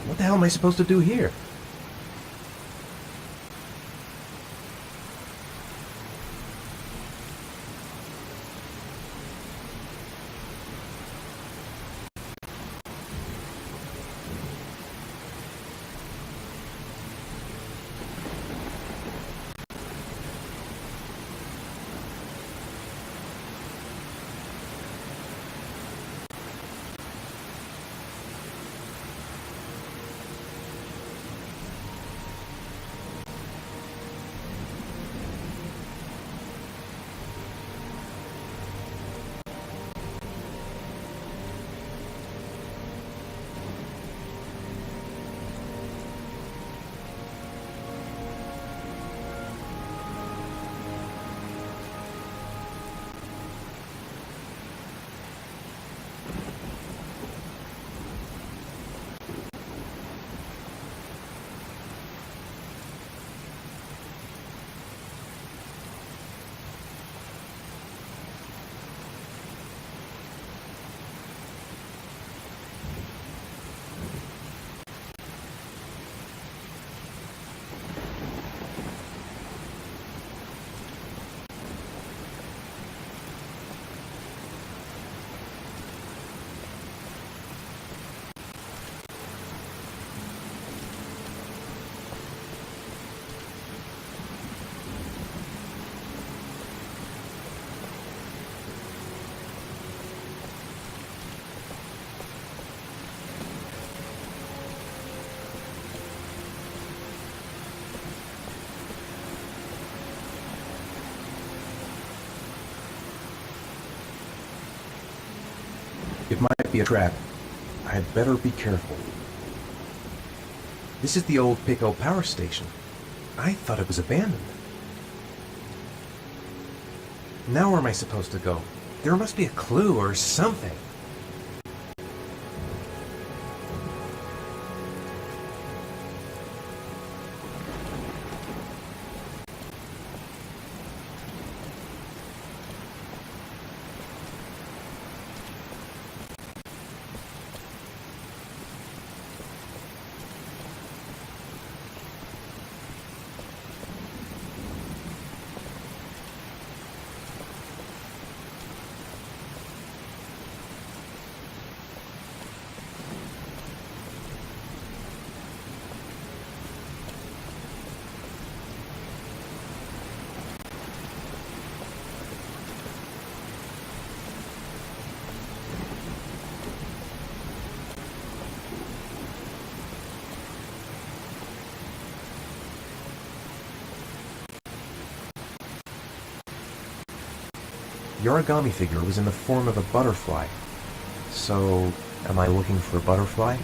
What the hell am I supposed to do here? might be a trap. I'd better be careful. This is the old Pico power station. I thought it was abandoned. Now where am I supposed to go? There must be a clue or something. The origami figure was in the form of a butterfly. So, am I looking for a butterfly?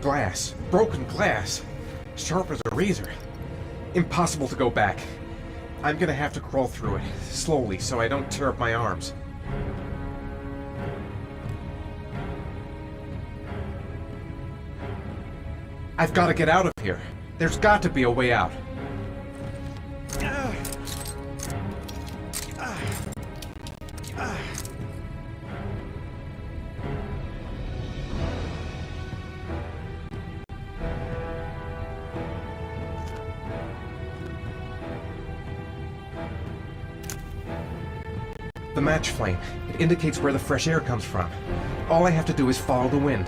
Glass. Broken glass. Sharp as a razor. Impossible to go back. I'm gonna have to crawl through it, slowly, so I don't tear up my arms. I've got to get out of here. There's got to be a way out. The match flame. It indicates where the fresh air comes from. All I have to do is follow the wind.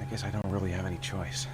I guess I don't really have any choice.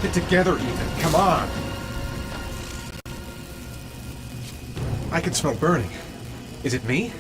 Keep it together, Ethan. Come on. I can smell burning. Is it me?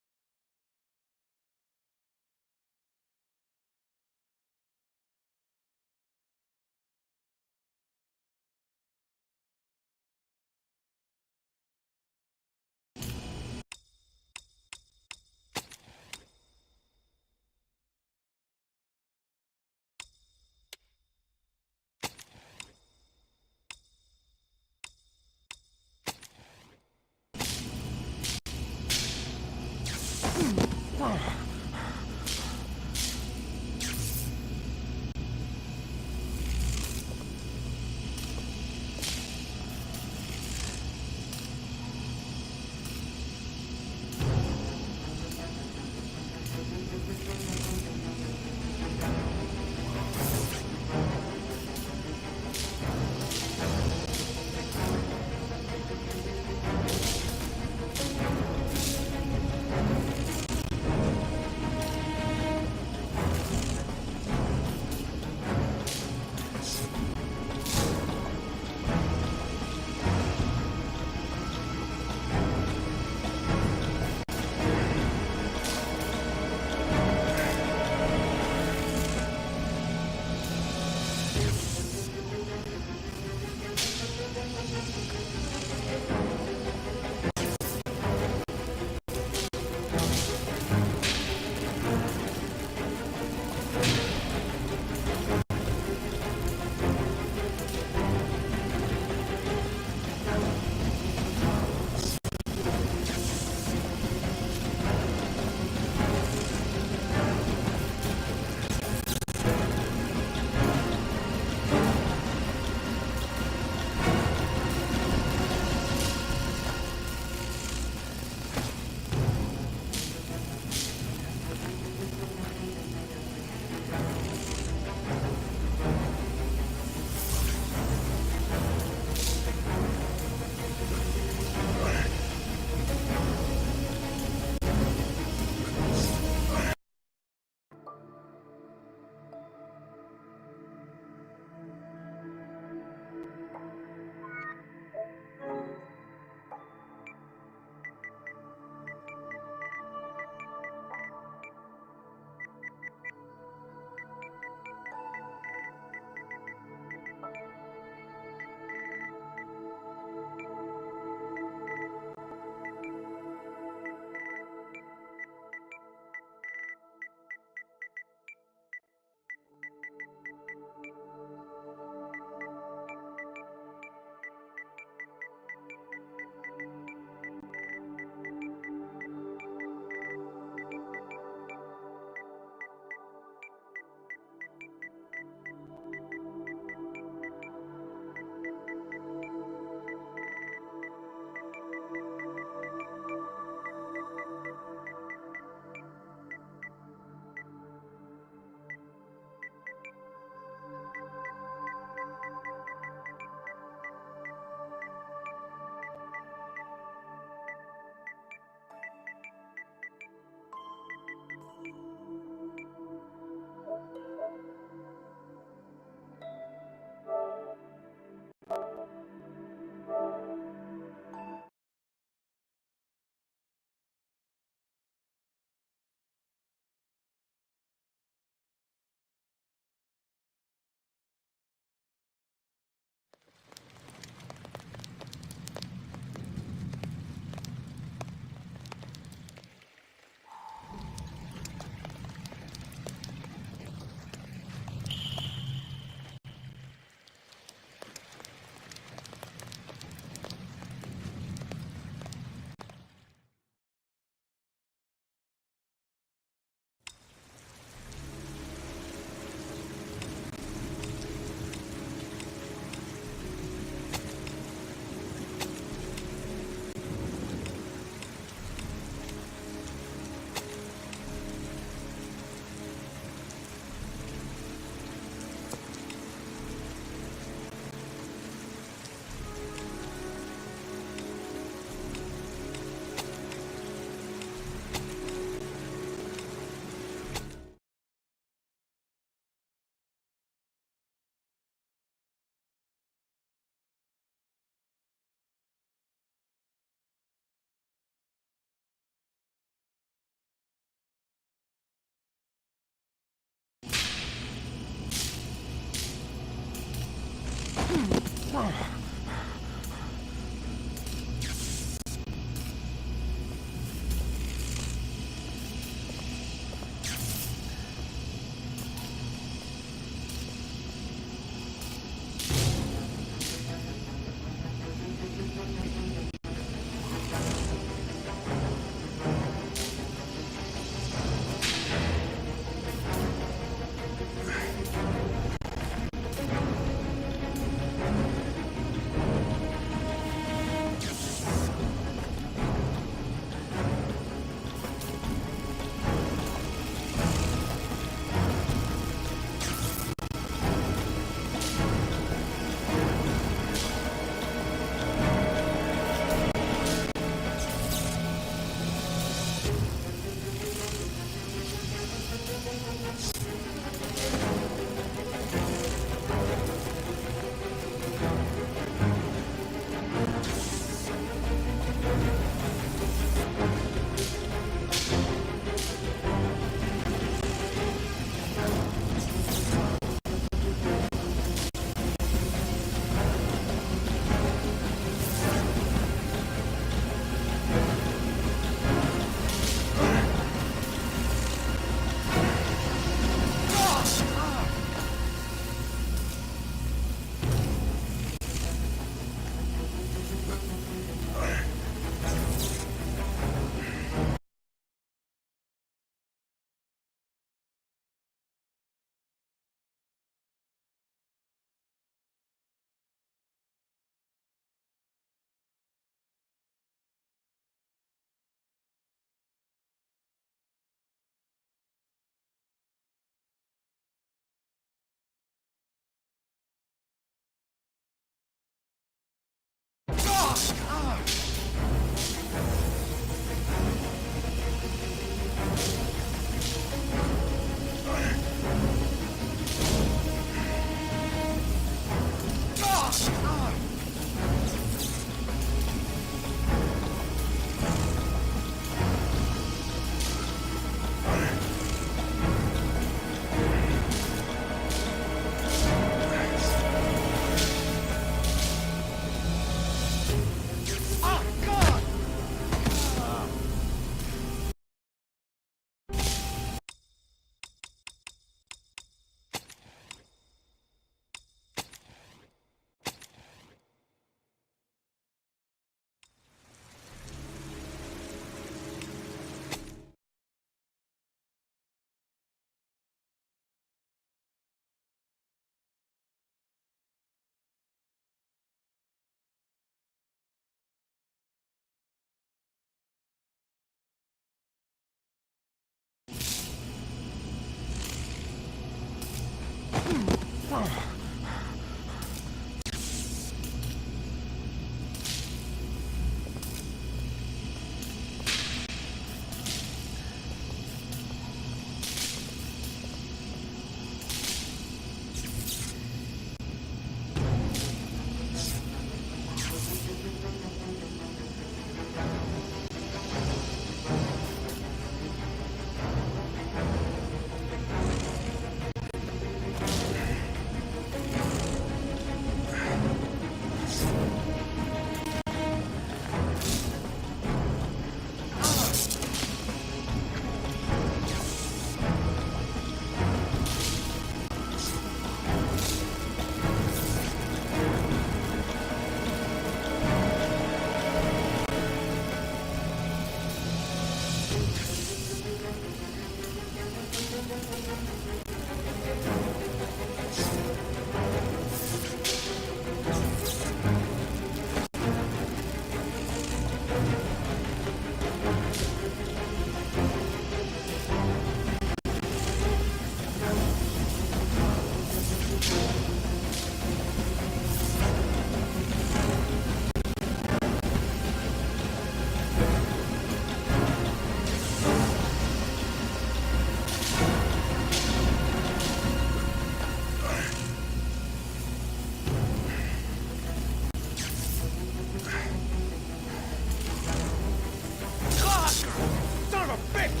of a bitch!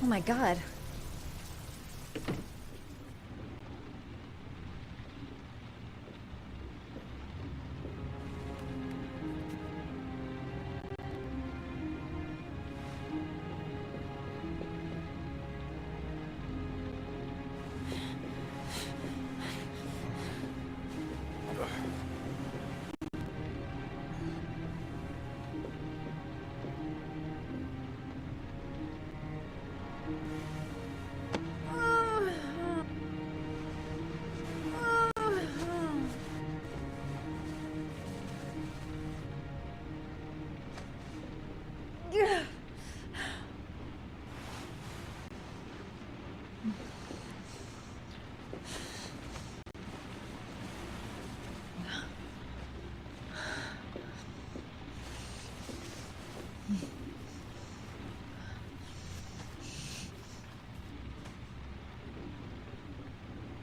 my God.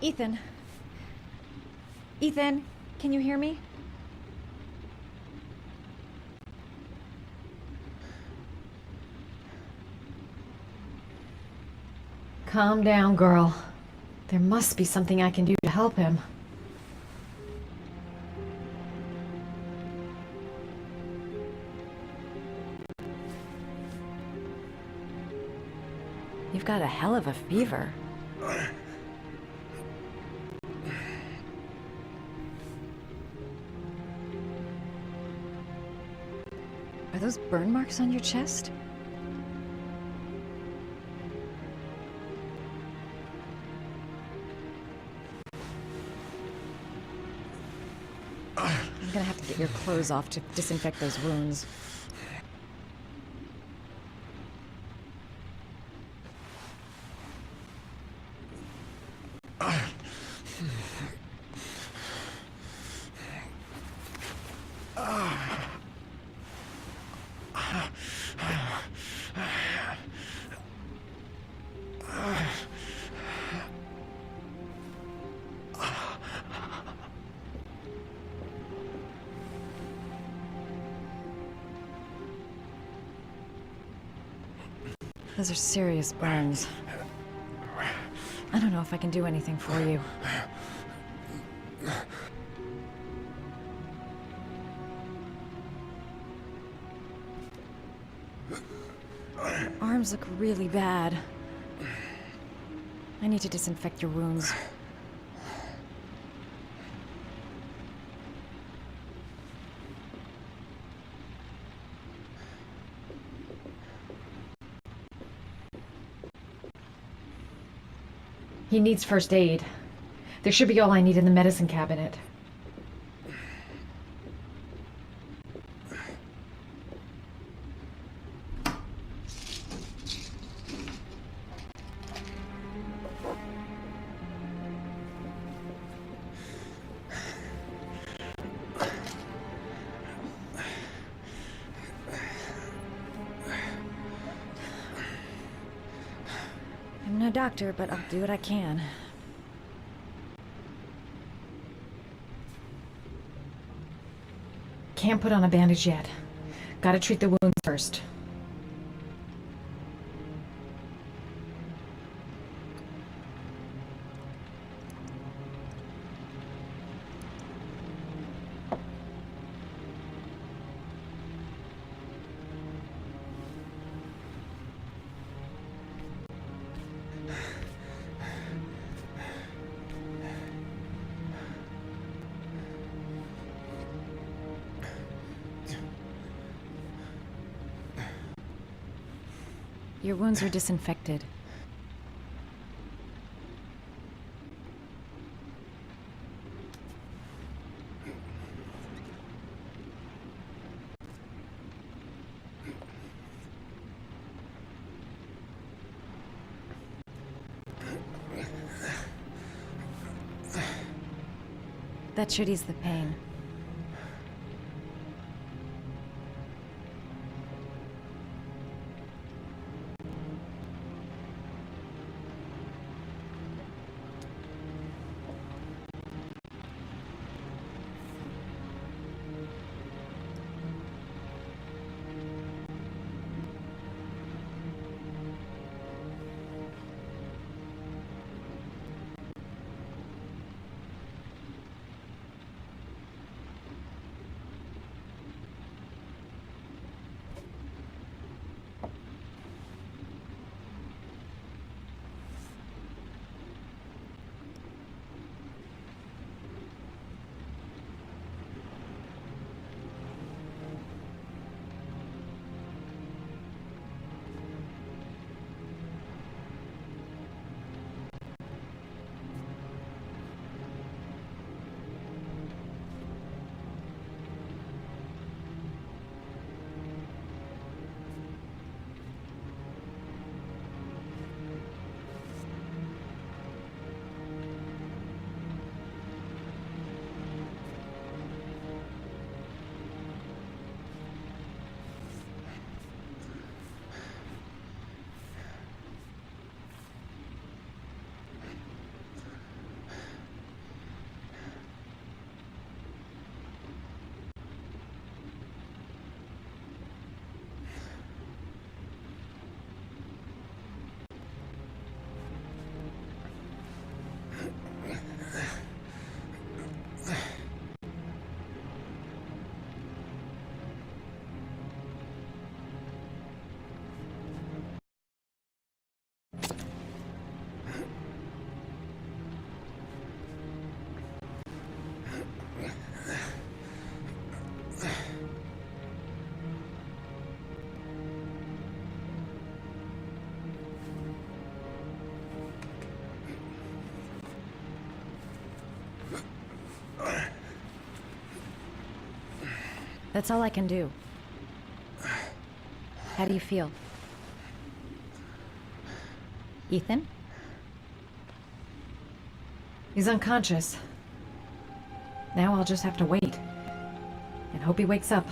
Ethan. Ethan, can you hear me? Calm down, girl. There must be something I can do to help him. You've got a hell of a fever. Are those burn marks on your chest? I'm gonna have to get your clothes off to disinfect those wounds. Those are serious burns. I don't know if I can do anything for you. Your arms look really bad. I need to disinfect your wounds. He needs first aid. There should be all I need in the medicine cabinet. I'm no doctor, but I'll do what I can. Can't put on a bandage yet. Gotta treat the wounds first. Your wounds are disinfected. That should ease the pain. That's all I can do. How do you feel? Ethan? He's unconscious. Now I'll just have to wait. And hope he wakes up.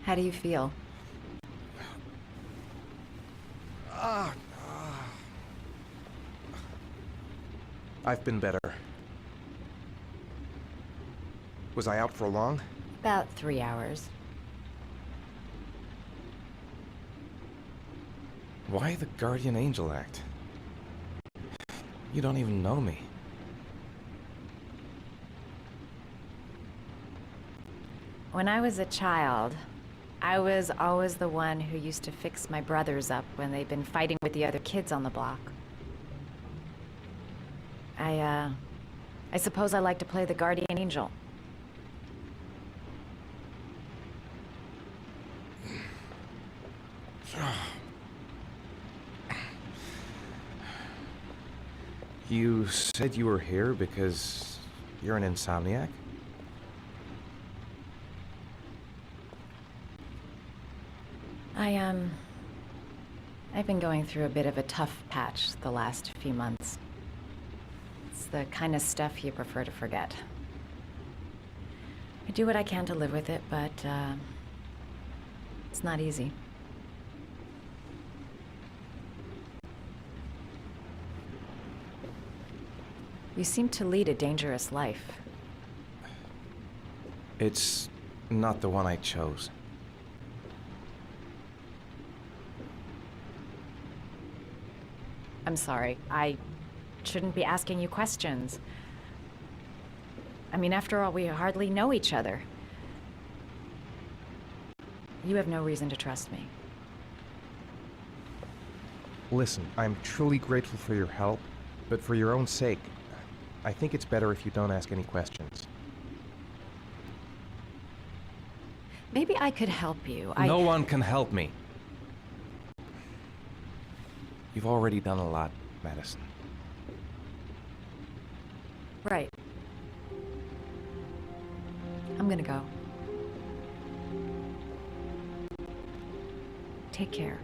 How do you feel? I've been better. Was I out for long? About 3 hours. Why the guardian angel act? You don't even know me. When I was a child, I was always the one who used to fix my brothers up when they'd been fighting with the other kids on the block. I suppose I like to play the guardian angel. You said you were here because you're an insomniac? I've been going through a bit of a tough patch the last few months. It's the kind of stuff you prefer to forget. I do what I can to live with it, but, it's not easy. You seem to lead a dangerous life. It's not the one I chose. I'm sorry. I shouldn't be asking you questions. I mean, after all, we hardly know each other. You have no reason to trust me. Listen, I'm truly grateful for your help, but for your own sake, I think it's better if you don't ask any questions. Maybe I could help you. No one can help me. You've already done a lot, Madison. Right. I'm gonna go. Take care.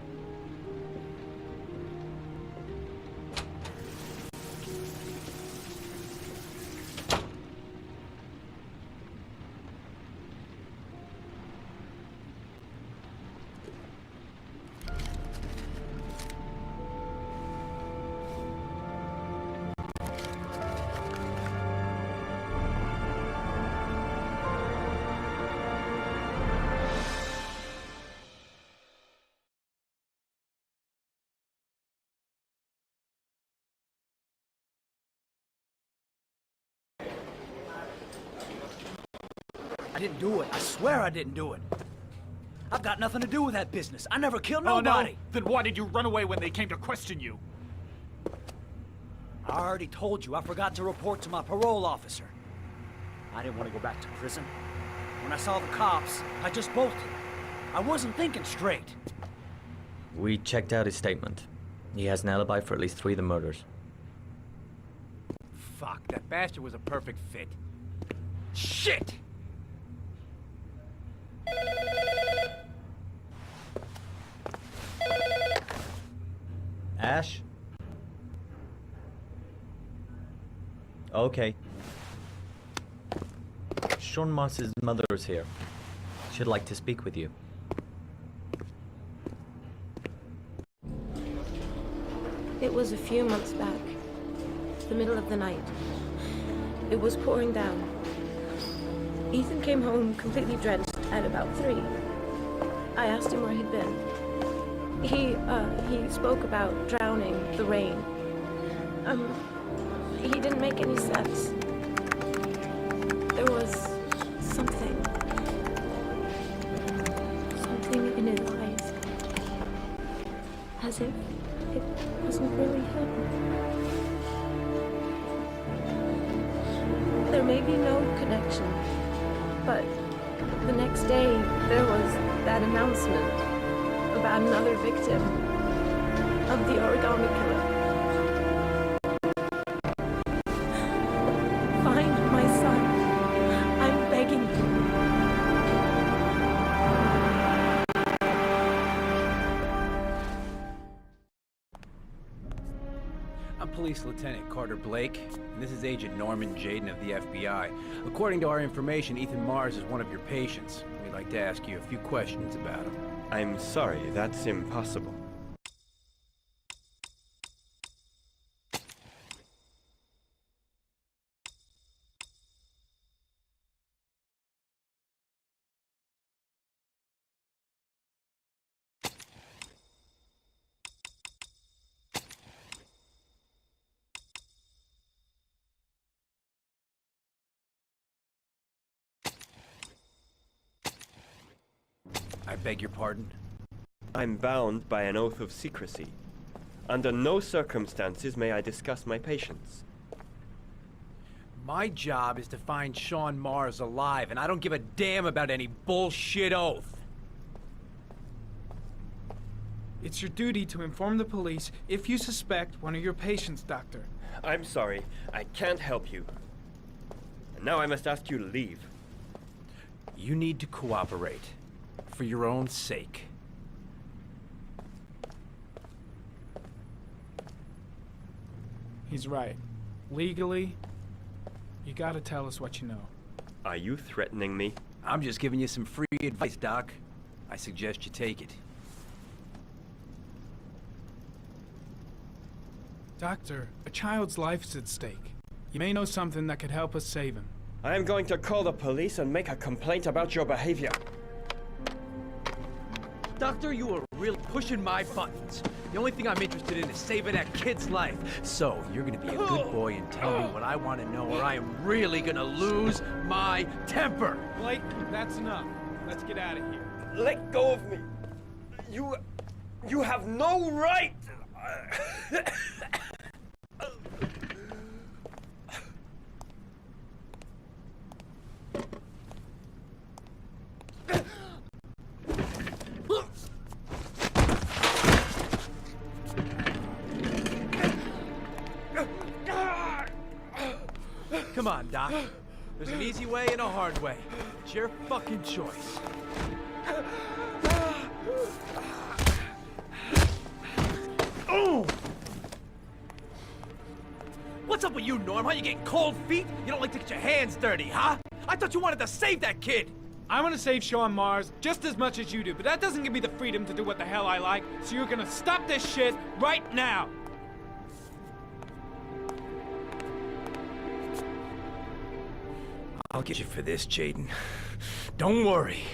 I didn't do it. I swear I didn't do it. I've got nothing to do with that business. I never killed nobody. Oh, no? Then why did you run away when they came to question you? I already told you I forgot to report to my parole officer. I didn't want to go back to prison. When I saw the cops, I just bolted. I wasn't thinking straight. We checked out his statement. He has an alibi for at least 3 of the murders. Fuck, that bastard was a perfect fit. Shit! Ash? Okay. Sean Moss's mother is here. She'd like to speak with you. was a few months back. The middle of the night. It was pouring down. Ethan came home completely drenched at about 3. I asked him where he'd been. He spoke about drowning, the rain. He didn't make any sense. There was something in his eyes. As if it wasn't really him. There may be no connection, but the next day there was that announcement about another victim of the origami killer. Find my son. I'm begging you. I'm Police Lieutenant Carter Blake, and this is Agent Norman Jaden of the FBI. According to our information, Ethan Mars is one of your patients. We'd like to ask you a few questions about him. I'm sorry, that's impossible. I beg your pardon? I'm bound by an oath of secrecy. Under no circumstances may I discuss my patients. My job is to find Sean Mars alive, and I don't give a damn about any bullshit oath. It's your duty to inform the police if you suspect one of your patients, Doctor. I'm sorry, I can't help you. And now I must ask you to leave. You need to cooperate. For your own sake. He's right. Legally, you gotta tell us what you know. Are you threatening me? I'm just giving you some free advice, Doc. I suggest you take it. Doctor, a child's life is at stake. You may know something that could help us save him. I am going to call the police and make a complaint about your behavior. Doctor, you are really pushing my buttons. The only thing I'm interested in is saving that kid's life. So, you're gonna be a good boy and tell me what I want to know, or I am really gonna lose my temper. Blake, that's enough. Let's get out of here. Let go of me. You have no right. Come on, Doc. There's an easy way and a hard way. It's your fucking choice. Oh! What's up with you, Norm? How you getting cold feet? You don't like to get your hands dirty, huh? I thought you wanted to save that kid! I want to save Sean Mars just as much as you do, but that doesn't give me the freedom to do what the hell I like, so you're gonna stop this shit right now! I'll get you for this, Jaden. Don't worry.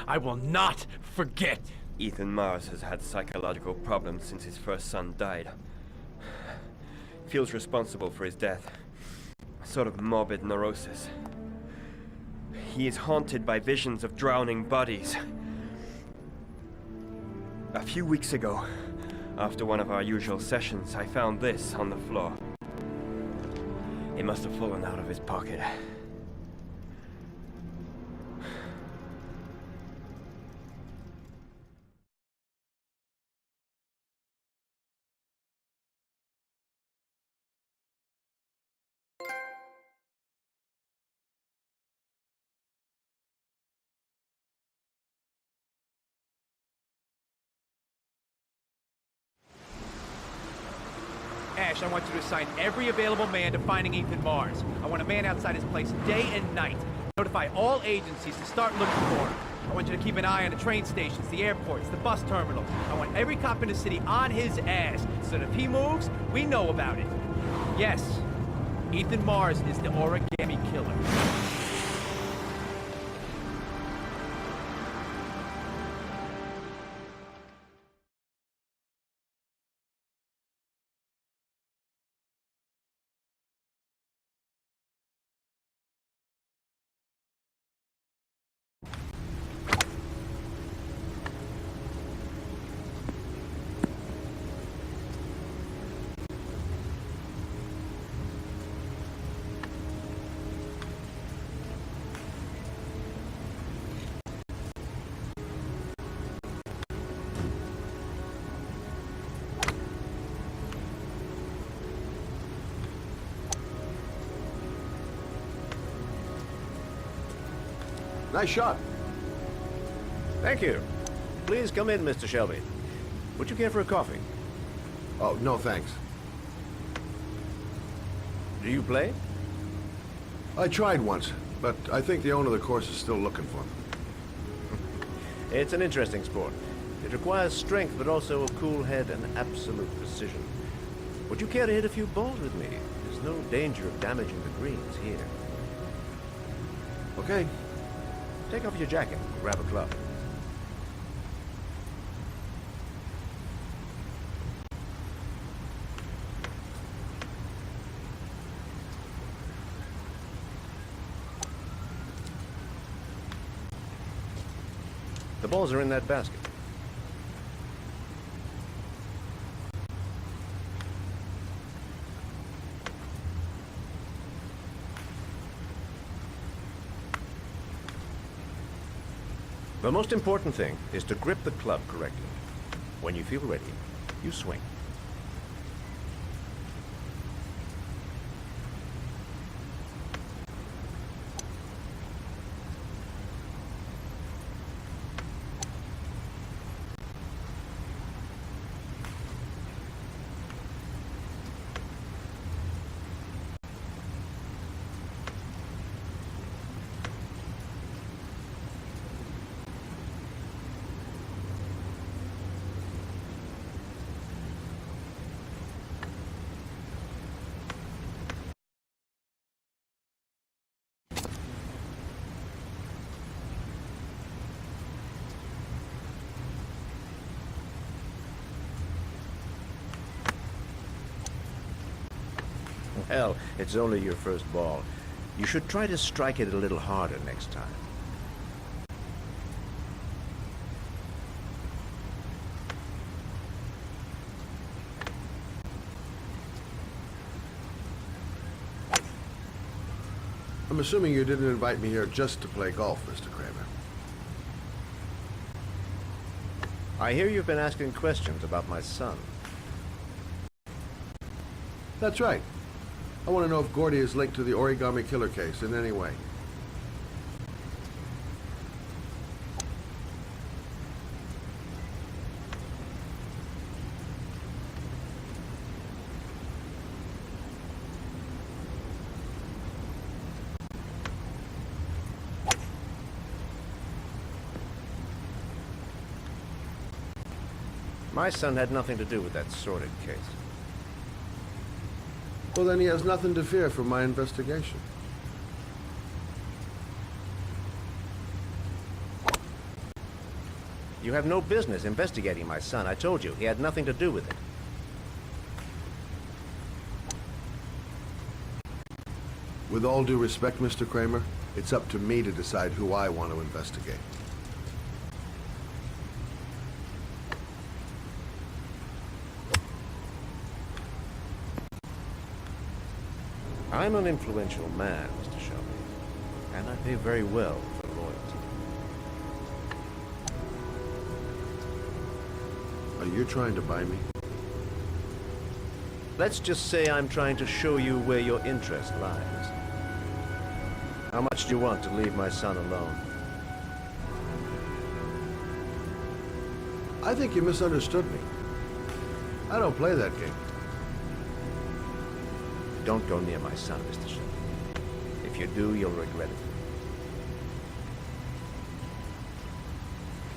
I will not forget. Ethan Mars has had psychological problems since his first son died. Feels responsible for his death. A sort of morbid neurosis. He is haunted by visions of drowning bodies. A few weeks ago, after one of our usual sessions, I found this on the floor. It must have fallen out of his pocket. Ash, I want you to assign every available man to finding Ethan Mars. I want a man outside his place day and night. Notify all agencies to start looking for him. I want you to keep an eye on the train stations, the airports, the bus terminals. I want every cop in the city on his ass, so that if he moves, we know about it. Yes, Ethan Mars is the origami killer. Nice shot. Thank you. Please come in, Mr. Shelby. Would you care for a coffee? Oh, no thanks. Do you play? I tried once, but I think the owner of the course is still looking for me. It's an interesting sport. It requires strength, but also a cool head and absolute precision. Would you care to hit a few balls with me? There's no danger of damaging the greens here. Okay. Take off your jacket. Grab a club. The balls are in that basket. The most important thing is to grip the club correctly. When you feel ready, you swing. Hell, it's only your first ball. You should try to strike it a little harder next time. I'm assuming you didn't invite me here just to play golf, Mr. Kramer. I hear you've been asking questions about my son. That's right. I want to know if Gordy is linked to the origami killer case in any way. My son had nothing to do with that sordid case. Well, then he has nothing to fear from my investigation. You have no business investigating my son. I told you, he had nothing to do with it. With all due respect, Mr. Kramer, it's up to me to decide who I want to investigate. I'm an influential man, Mr. Shelby, and I pay very well for loyalty. Are you trying to buy me? Let's just say I'm trying to show you where your interest lies. How much do you want to leave my son alone? I think you misunderstood me. I don't play that game. Don't go near my son, Mr. Shelby. If you do, you'll regret it.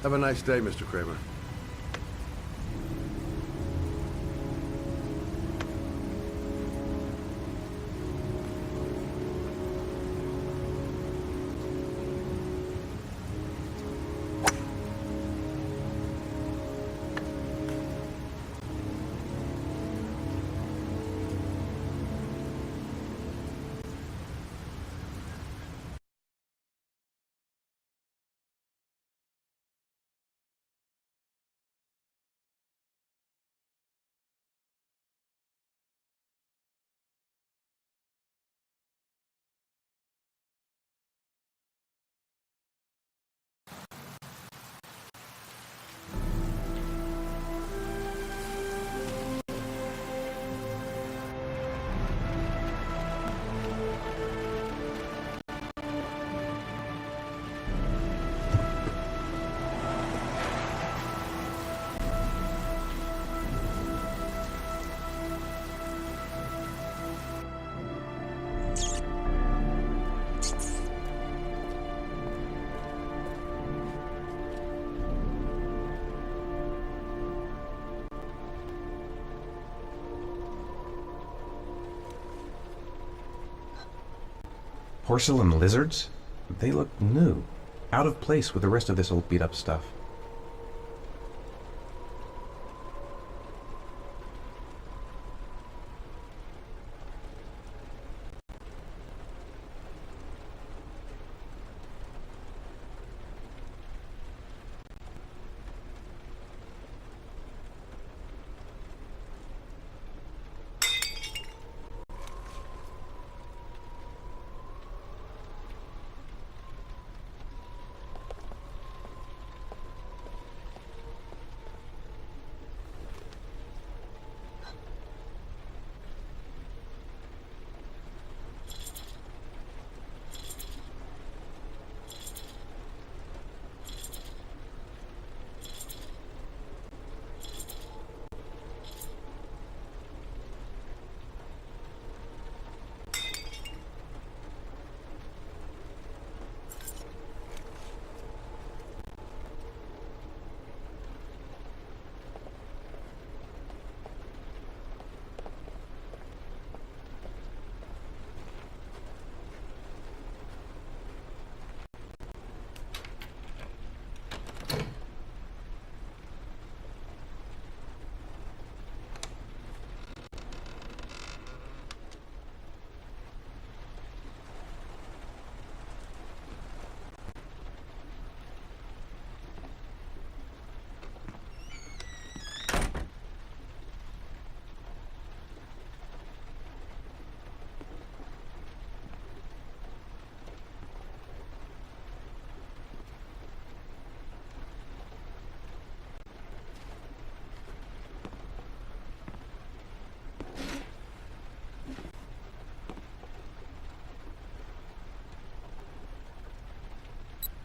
Have a nice day, Mr. Kramer. Porcelain lizards? They look new. Out of place with the rest of this old beat-up stuff.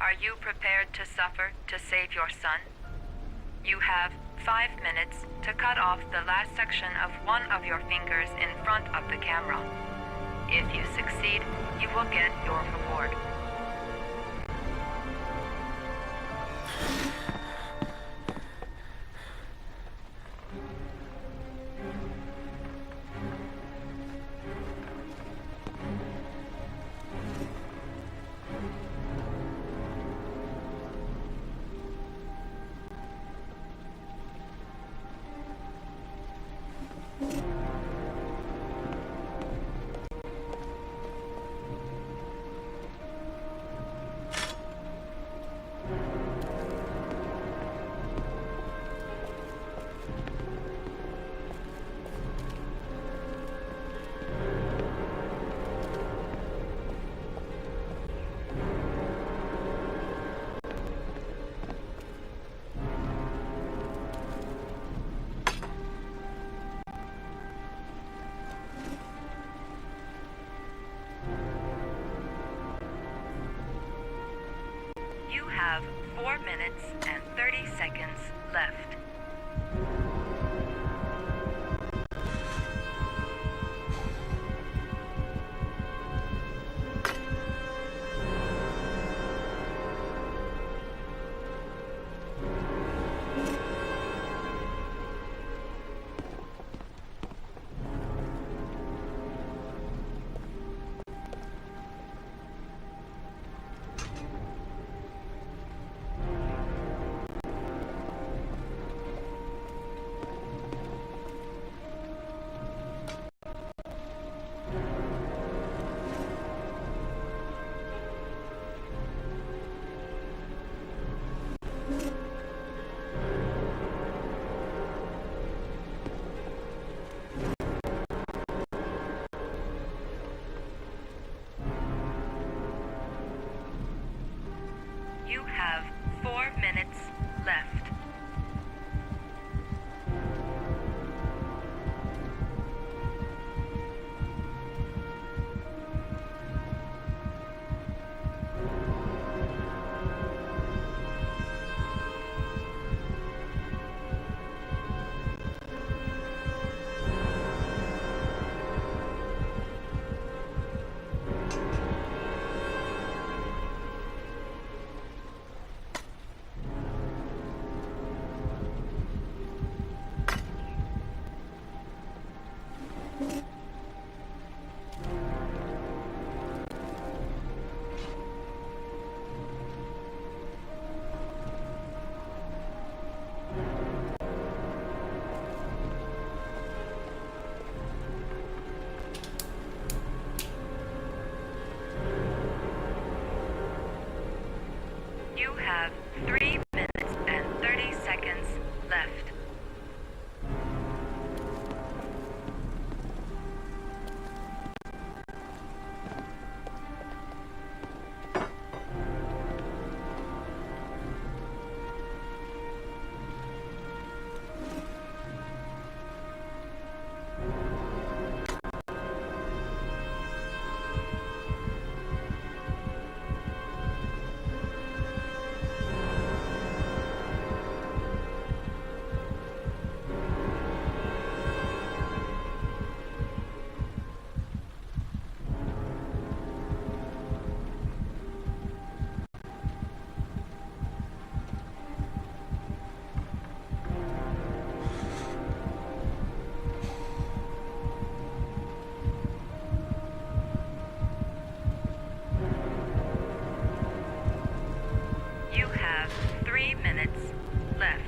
Are you prepared to suffer to save your son? You have 5 minutes to cut off the last section of one of your fingers in front of the camera. If you succeed, you will get your reward. You have 4 minutes and 30 seconds left. You have 4 minutes left. You have 3 minutes and 30 seconds left. You have 3 minutes left.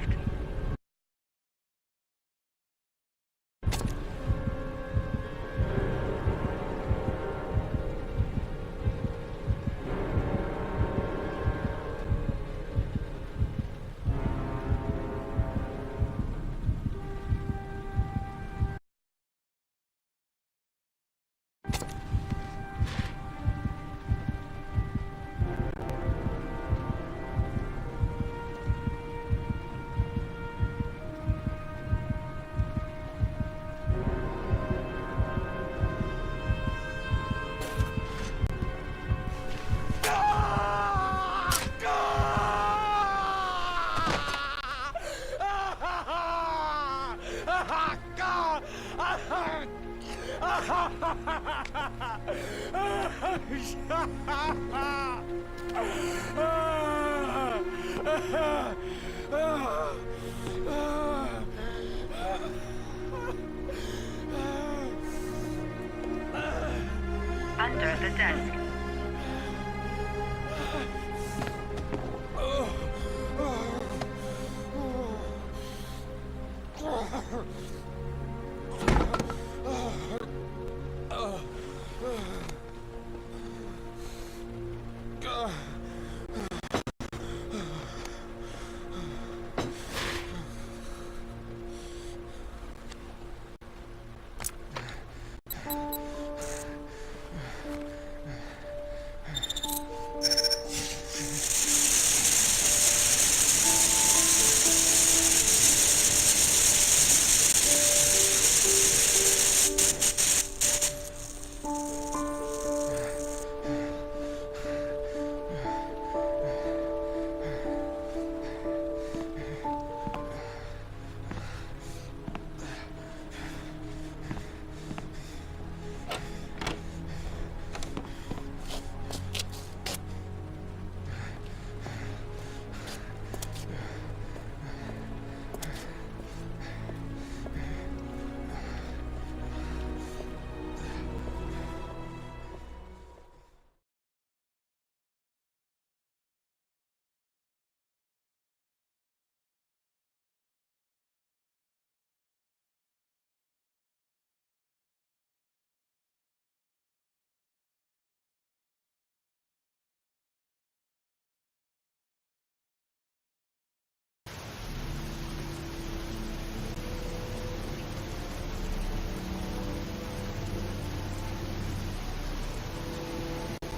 Under the desk.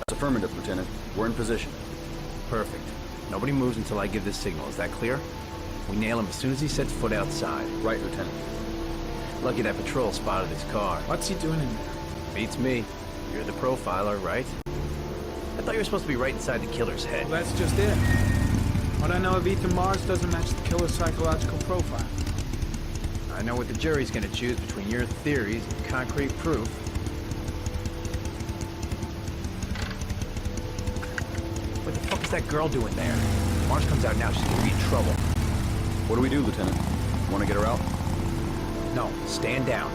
Affirmative, Lieutenant. We're in position. Perfect. Nobody moves until I give the signal. Is that clear? We nail him as soon as he sets foot outside. Right, Lieutenant. Lucky that patrol spotted his car. What's he doing in there? Beats me. You're the profiler, right? I thought you were supposed to be right inside the killer's head. Well, that's just it. What I know of Ethan Mars doesn't match the killer's psychological profile. I know what the jury's gonna choose between your theories and concrete proof. What the fuck is that girl doing there? If Mars comes out now, she's gonna be in trouble. What do we do, Lieutenant? Want to get her out? No, stand down.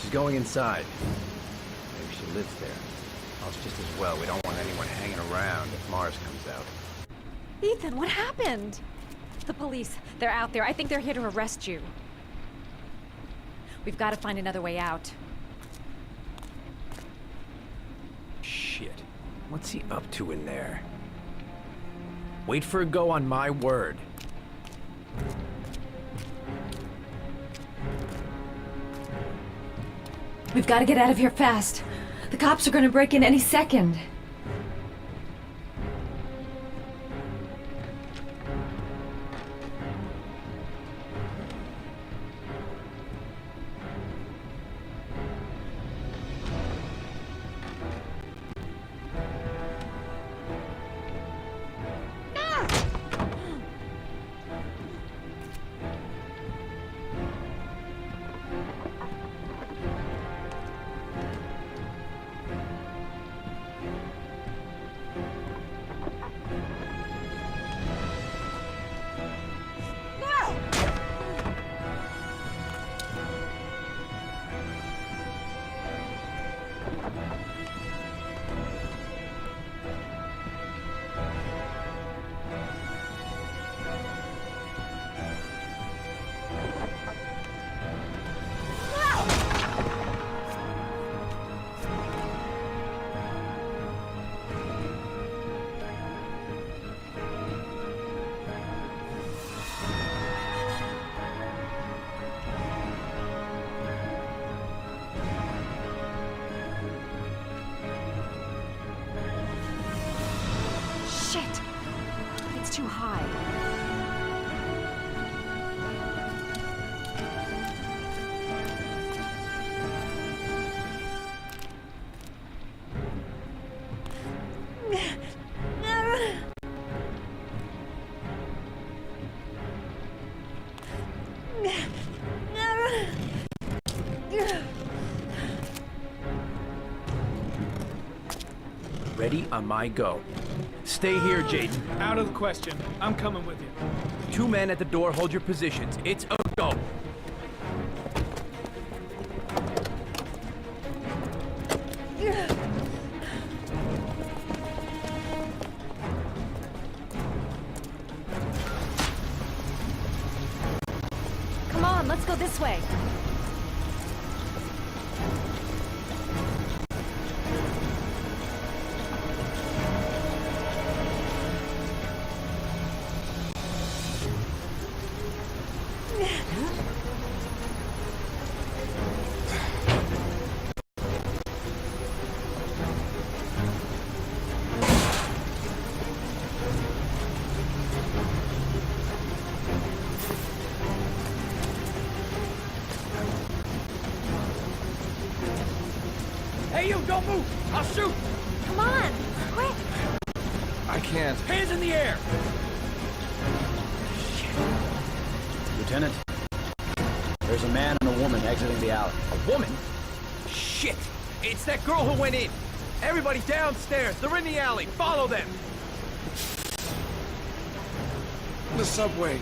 She's going inside. Maybe she lives there. Well, it's just as well. We don't want anyone hanging around if Mars comes out. Ethan, what happened? The police. They're out there. I think they're here to arrest you. We've got to find another way out. Shit. What's he up to in there? Wait for a go on my word. We've got to get out of here fast. The cops are going to break in any second. Too high. Ready on my go. Stay here, Jaden. Out of the question. I'm coming with you. 2 men at the door, hold your positions. It's a go. Come on, let's go this way. Hey, you, don't move! I'll shoot! Come on, quick! I can't. Hands in the air! Lieutenant, there's a man and a woman exiting the alley. A woman? Shit! It's that girl who went in! Everybody downstairs! They're in the alley! Follow them! The subway.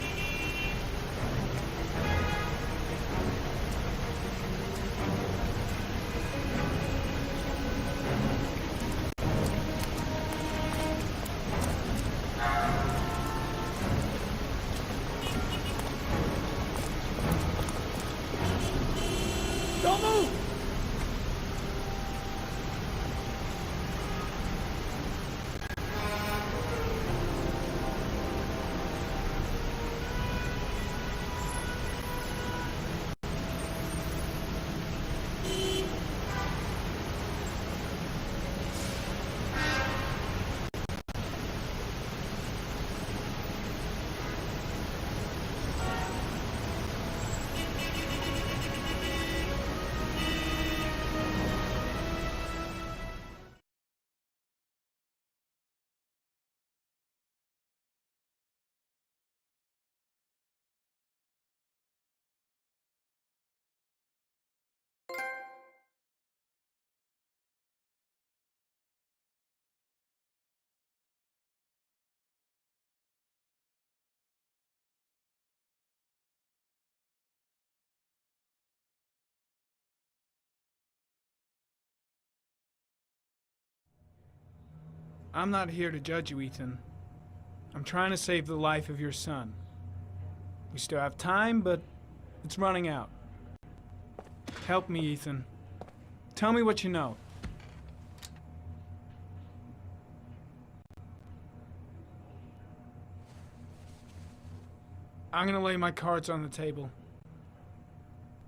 I'm not here to judge you, Ethan. I'm trying to save the life of your son. We still have time, but it's running out. Help me, Ethan. Tell me what you know. I'm gonna lay my cards on the table.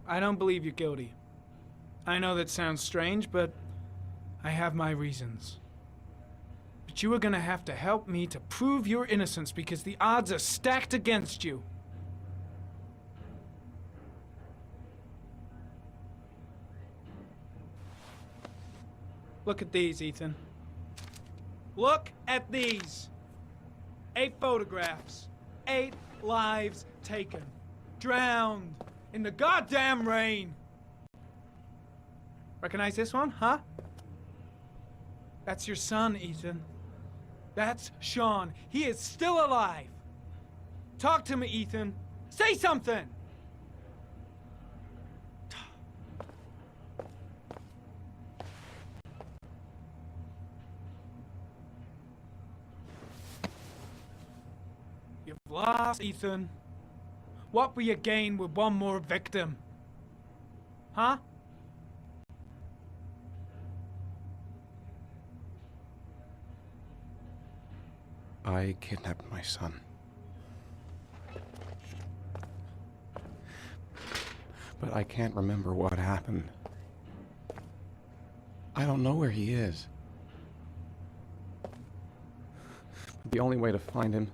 I don't believe you're guilty. I know that sounds strange, but I have my reasons. But you are gonna have to help me to prove your innocence because the odds are stacked against you. Look at these, Ethan. Look at these. 8 photographs. 8 lives taken. Drowned in the goddamn rain. Recognize this one, huh? That's your son, Ethan. That's Sean. He is still alive. Talk to me, Ethan. Say something! You've lost, Ethan. What will you gain with one more victim? Huh? I kidnapped my son. But I can't remember what happened. I don't know where he is. The only way to find him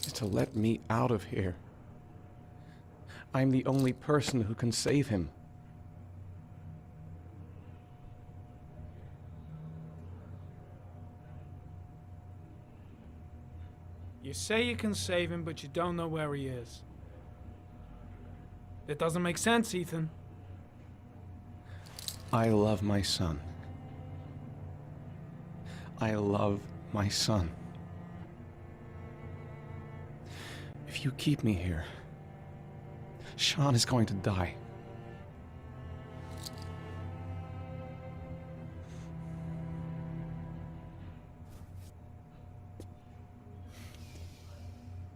is to let me out of here. I'm the only person who can save him. You say you can save him, but you don't know where he is. That doesn't make sense, Ethan. I love my son. I love my son. If you keep me here, Sean is going to die.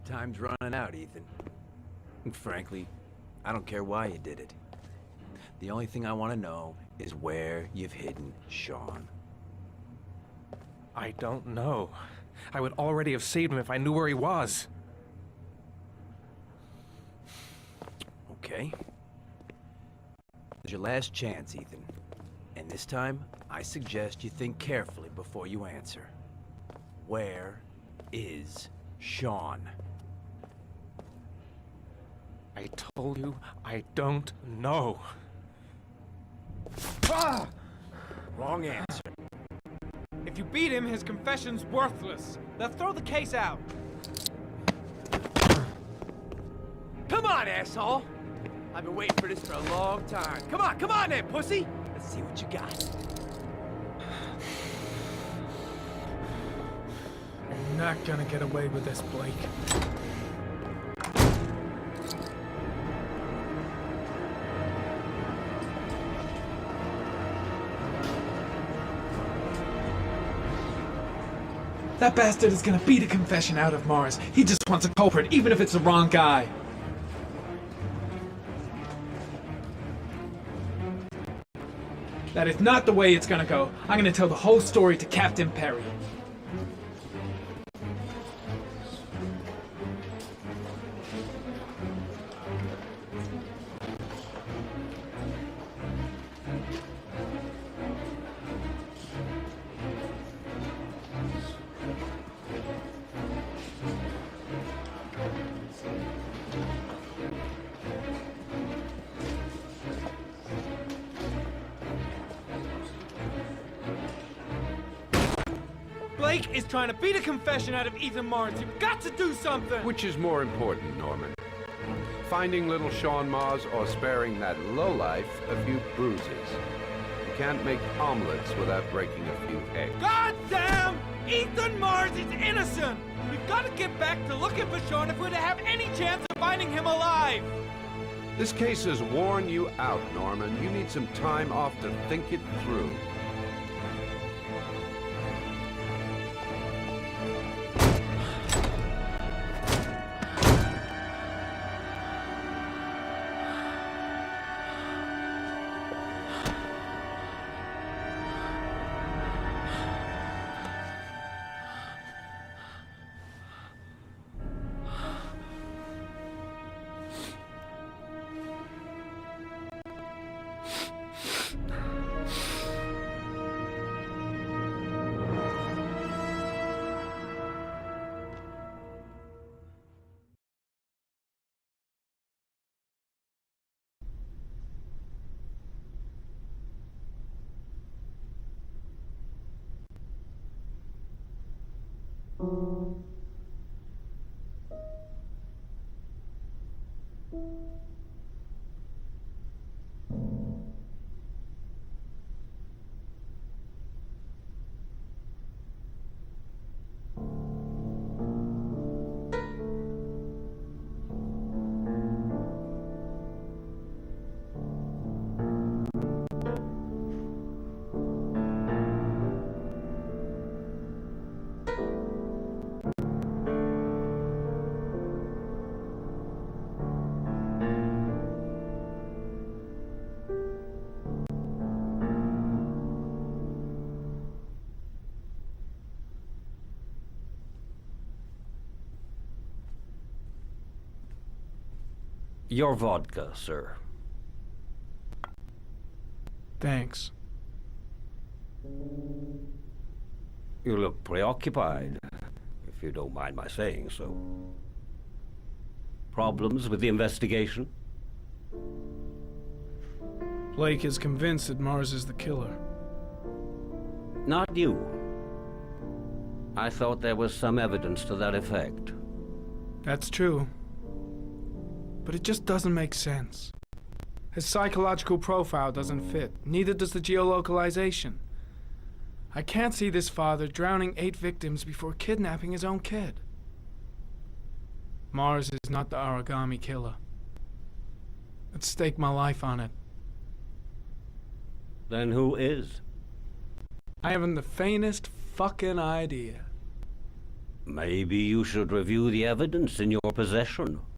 Time's running out, Ethan. And frankly, I don't care why you did it. The only thing I want to know is where you've hidden Sean. I don't know. I would already have saved him if I knew where he was. Okay. There's your last chance, Ethan. And this time, I suggest you think carefully before you answer. Where is Sean? I told you, I don't know. Ah! Wrong answer. If you beat him, his confession's worthless. They'll throw the case out. Come on, asshole! I've been waiting for this for a long time. Come on then, pussy! Let's see what you got. You're not gonna get away with this, Blake. That bastard is gonna beat a confession out of Mars. He just wants a culprit, even if it's the wrong guy. That is not the way it's gonna go. I'm gonna tell the whole story to Captain Perry. Blake is trying to beat a confession out of Ethan Mars. You've got to do something! Which is more important, Norman? Finding little Sean Mars or sparing that lowlife a few bruises? You can't make omelets without breaking a few eggs. God damn! Ethan Mars is innocent! We've got to get back to looking for Sean if we're to have any chance of finding him alive! This case has worn you out, Norman. You need some time off to think it through. Your vodka, sir. Thanks. You look preoccupied, if you don't mind my saying so. Problems with the investigation? Blake is convinced that Mars is the killer. Not you. I thought there was some evidence to that effect. That's true. But it just doesn't make sense. His psychological profile doesn't fit. Neither does the geolocalization. I can't see this father drowning 8 victims before kidnapping his own kid. Mars is not the origami killer. I'd stake my life on it. Then who is? I haven't the faintest fucking idea. Maybe you should review the evidence in your possession.